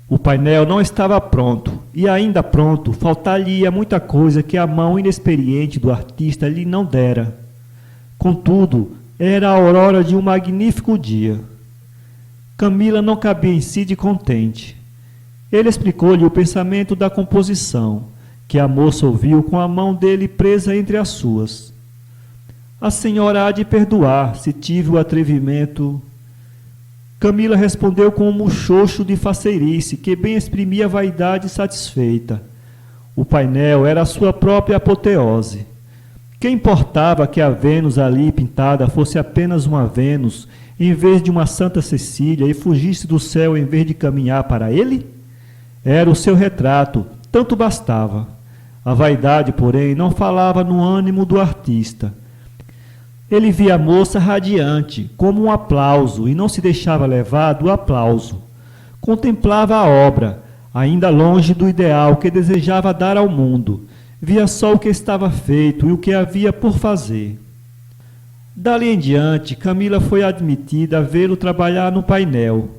O painel não estava pronto, e ainda pronto, faltar-lhe-ia muita coisa que a mão inexperiente do artista lhe não dera. Contudo, era a aurora de um magnífico dia. Camila não cabia em si de contente. Ele explicou-lhe o pensamento da composição, que a moça ouviu com a mão dele presa entre as suas. A senhora há de perdoar se tive o atrevimento. Camila respondeu com um muxoxo de faceirice que bem exprimia a vaidade satisfeita. O painel era a sua própria apoteose. Que importava que a Vênus ali pintada fosse apenas uma Vênus, em vez de uma Santa Cecília, e fugisse do céu em vez de caminhar para ele? Era o seu retrato, tanto bastava. A vaidade, porém, não falava no ânimo do artista. Ele via a moça radiante, como um aplauso, e não se deixava levar do aplauso. Contemplava a obra, ainda longe do ideal que desejava dar ao mundo. Via só o que estava feito e o que havia por fazer. Dali em diante, Camila foi admitida a vê-lo trabalhar no painel.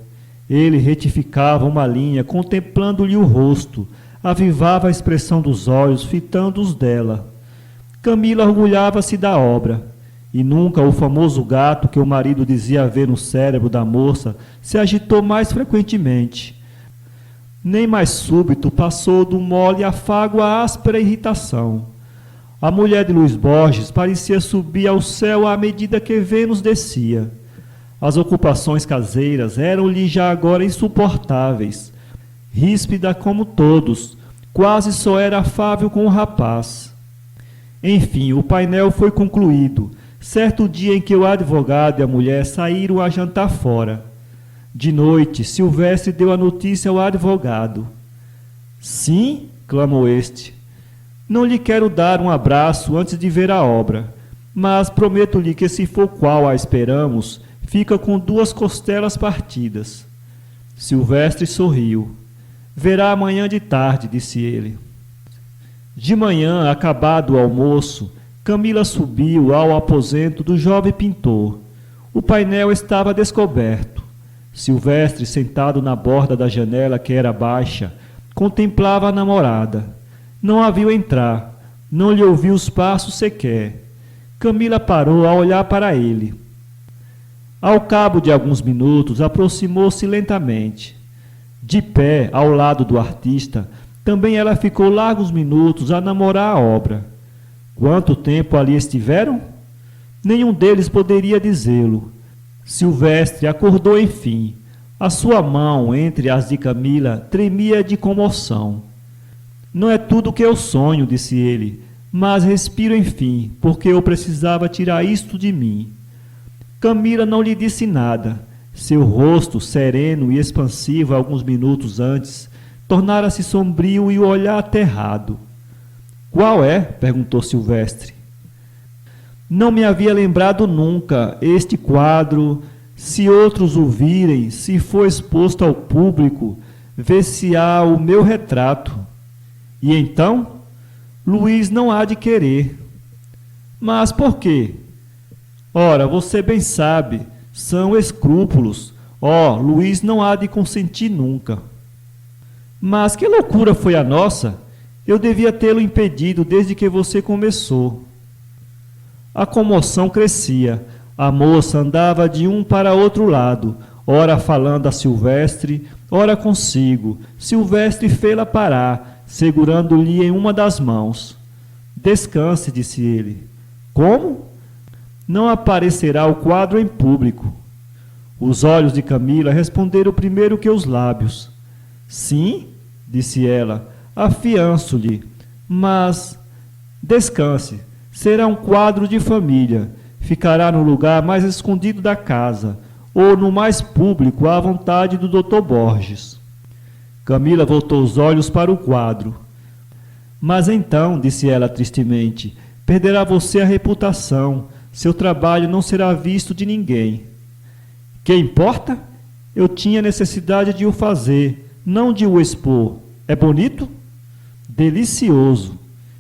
Ele retificava uma linha, contemplando-lhe o rosto, avivava a expressão dos olhos, fitando-os dela. Camila orgulhava-se da obra. E nunca o famoso gato que o marido dizia haver no cérebro da moça se agitou mais frequentemente. Nem mais súbito passou do mole afago à áspera irritação. A mulher de Luís Borges parecia subir ao céu à medida que Vênus descia. As ocupações caseiras eram-lhe já agora insuportáveis. Ríspida como todos, quase só era afável com o rapaz. Enfim, o painel foi concluído, certo dia em que o advogado e a mulher saíram a jantar fora. De noite, Silvestre deu a notícia ao advogado. Sim, clamou este. Não lhe quero dar um abraço antes de ver a obra, mas prometo-lhe que, se for qual a esperamos, fica com 2 costelas partidas. Silvestre sorriu. Verá amanhã de tarde, disse ele. De manhã, acabado o almoço, Camila subiu ao aposento do jovem pintor. O painel estava descoberto. Silvestre, sentado na borda da janela que era baixa, contemplava a namorada. Não a viu entrar, não lhe ouviu os passos sequer. Camila parou a olhar para ele. Ao cabo de alguns minutos, aproximou-se lentamente. De pé, ao lado do artista, também ela ficou largos minutos a namorar a obra. Quanto tempo ali estiveram? Nenhum deles poderia dizê-lo. Silvestre acordou enfim. A sua mão, entre as de Camila, tremia de comoção. Não é tudo o que eu sonho, disse ele, mas respiro enfim, porque eu precisava tirar isto de mim. Camila não lhe disse nada. Seu rosto, sereno e expansivo alguns minutos antes, tornara-se sombrio e o olhar aterrado. Qual é? Perguntou Silvestre. Não me havia lembrado nunca este quadro. Se outros o virem, se for exposto ao público, ver-se-á o meu retrato. E então? Luís não há de querer. Mas por quê? Ora, você bem sabe, são escrúpulos. Luís não há de consentir nunca. Mas que loucura foi a nossa! Eu devia tê-lo impedido desde que você começou. A comoção crescia. A moça andava de um para outro lado, ora falando a Silvestre, ora consigo. Silvestre fê-la parar, segurando-lhe em uma das mãos. Descanse, disse ele. Como? Não aparecerá o quadro em público. Os olhos de Camila responderam primeiro que os lábios. Sim, disse ela, afianço-lhe, mas descanse, será um quadro de família, ficará no lugar mais escondido da casa, ou no mais público à vontade do Dr. Borges. Camila voltou os olhos para o quadro. Mas então, disse ela tristemente, perderá você a reputação, seu trabalho não será visto de ninguém. Que importa? Eu tinha necessidade de o fazer, não de o expor. É bonito? Delicioso.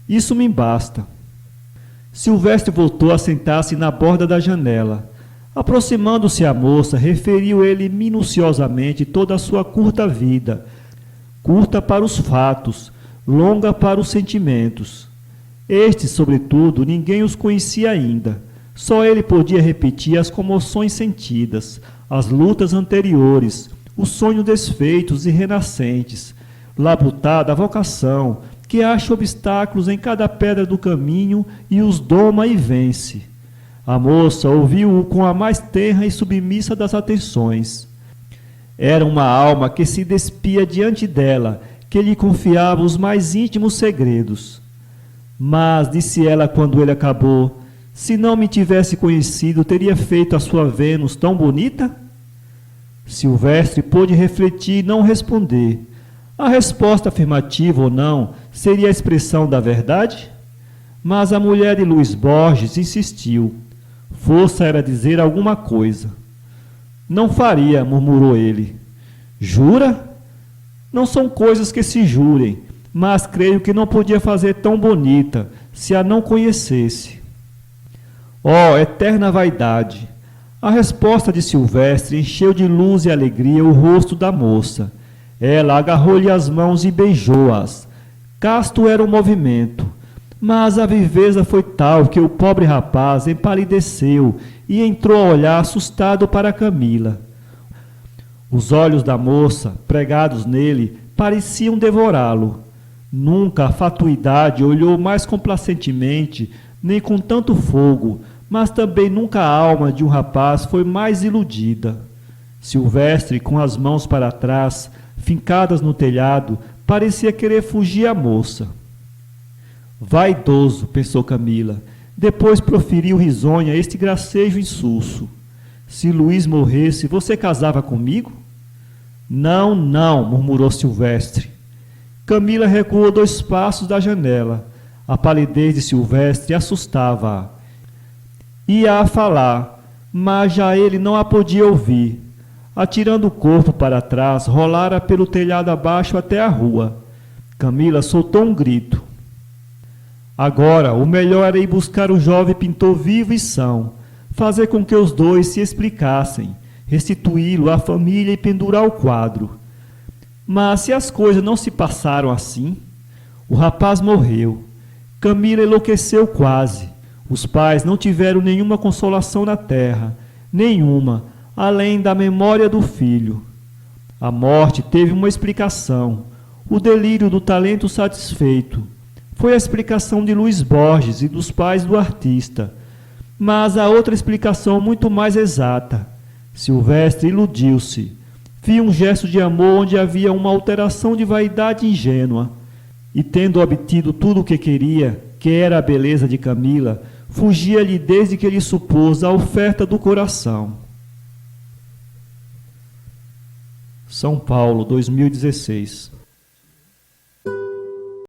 Isso me basta. Silvestre voltou a sentar-se na borda da janela. Aproximando-se à moça, referiu ele minuciosamente toda a sua curta vida, curta para os fatos, longa para os sentimentos. Estes, sobretudo, ninguém os conhecia ainda. Só ele podia repetir as comoções sentidas, as lutas anteriores, os sonhos desfeitos e renascentes, labutar a vocação, que acha obstáculos em cada pedra do caminho e os doma e vence. A moça ouviu-o com a mais tenra e submissa das atenções. Era uma alma que se despia diante dela, que lhe confiava os mais íntimos segredos. Mas, disse ela quando ele acabou, se não me tivesse conhecido, teria feito a sua Vênus tão bonita? Silvestre pôde refletir e não responder. A resposta afirmativa ou não seria a expressão da verdade? Mas a mulher de Luís Borges insistiu. Força era dizer alguma coisa. Não faria, murmurou ele. Jura? Não são coisas que se jurem, mas creio que não podia fazer tão bonita se a não conhecesse. Eterna vaidade! A resposta de Silvestre encheu de luz e alegria o rosto da moça. Ela agarrou-lhe as mãos e beijou-as. Casto era o movimento, mas a viveza foi tal que o pobre rapaz empalideceu e entrou a olhar assustado para Camila. Os olhos da moça, pregados nele, pareciam devorá-lo. Nunca a fatuidade olhou mais complacentemente, nem com tanto fogo, mas também nunca a alma de um rapaz foi mais iludida. Silvestre, com as mãos para trás, fincadas no telhado, parecia querer fugir à moça. Vaidoso, pensou Camila. Depois proferiu risonha este gracejo insulso. Se Luís morresse, você casava comigo? Não, não, murmurou Silvestre. Camila recuou 2 passos da janela. A palidez de Silvestre assustava-a. Ia a falar, mas já ele não a podia ouvir. Atirando o corpo para trás, rolara pelo telhado abaixo até a rua. Camila soltou um grito. Agora, o melhor era ir buscar o jovem pintor vivo e são, fazer com que os dois se explicassem, restituí-lo à família e pendurar o quadro. Mas se as coisas não se passaram assim, o rapaz morreu. Camila enlouqueceu quase. Os pais não tiveram nenhuma consolação na terra, nenhuma, além da memória do filho. A morte teve uma explicação, o delírio do talento satisfeito. Foi a explicação de Luís Borges e dos pais do artista. Mas há outra explicação muito mais exata. Silvestre iludiu-se. Viu um gesto de amor onde havia uma alteração de vaidade ingênua. E tendo obtido tudo o que queria, que era a beleza de Camila, fugia-lhe desde que lhe supôs a oferta do coração. São Paulo, 2016.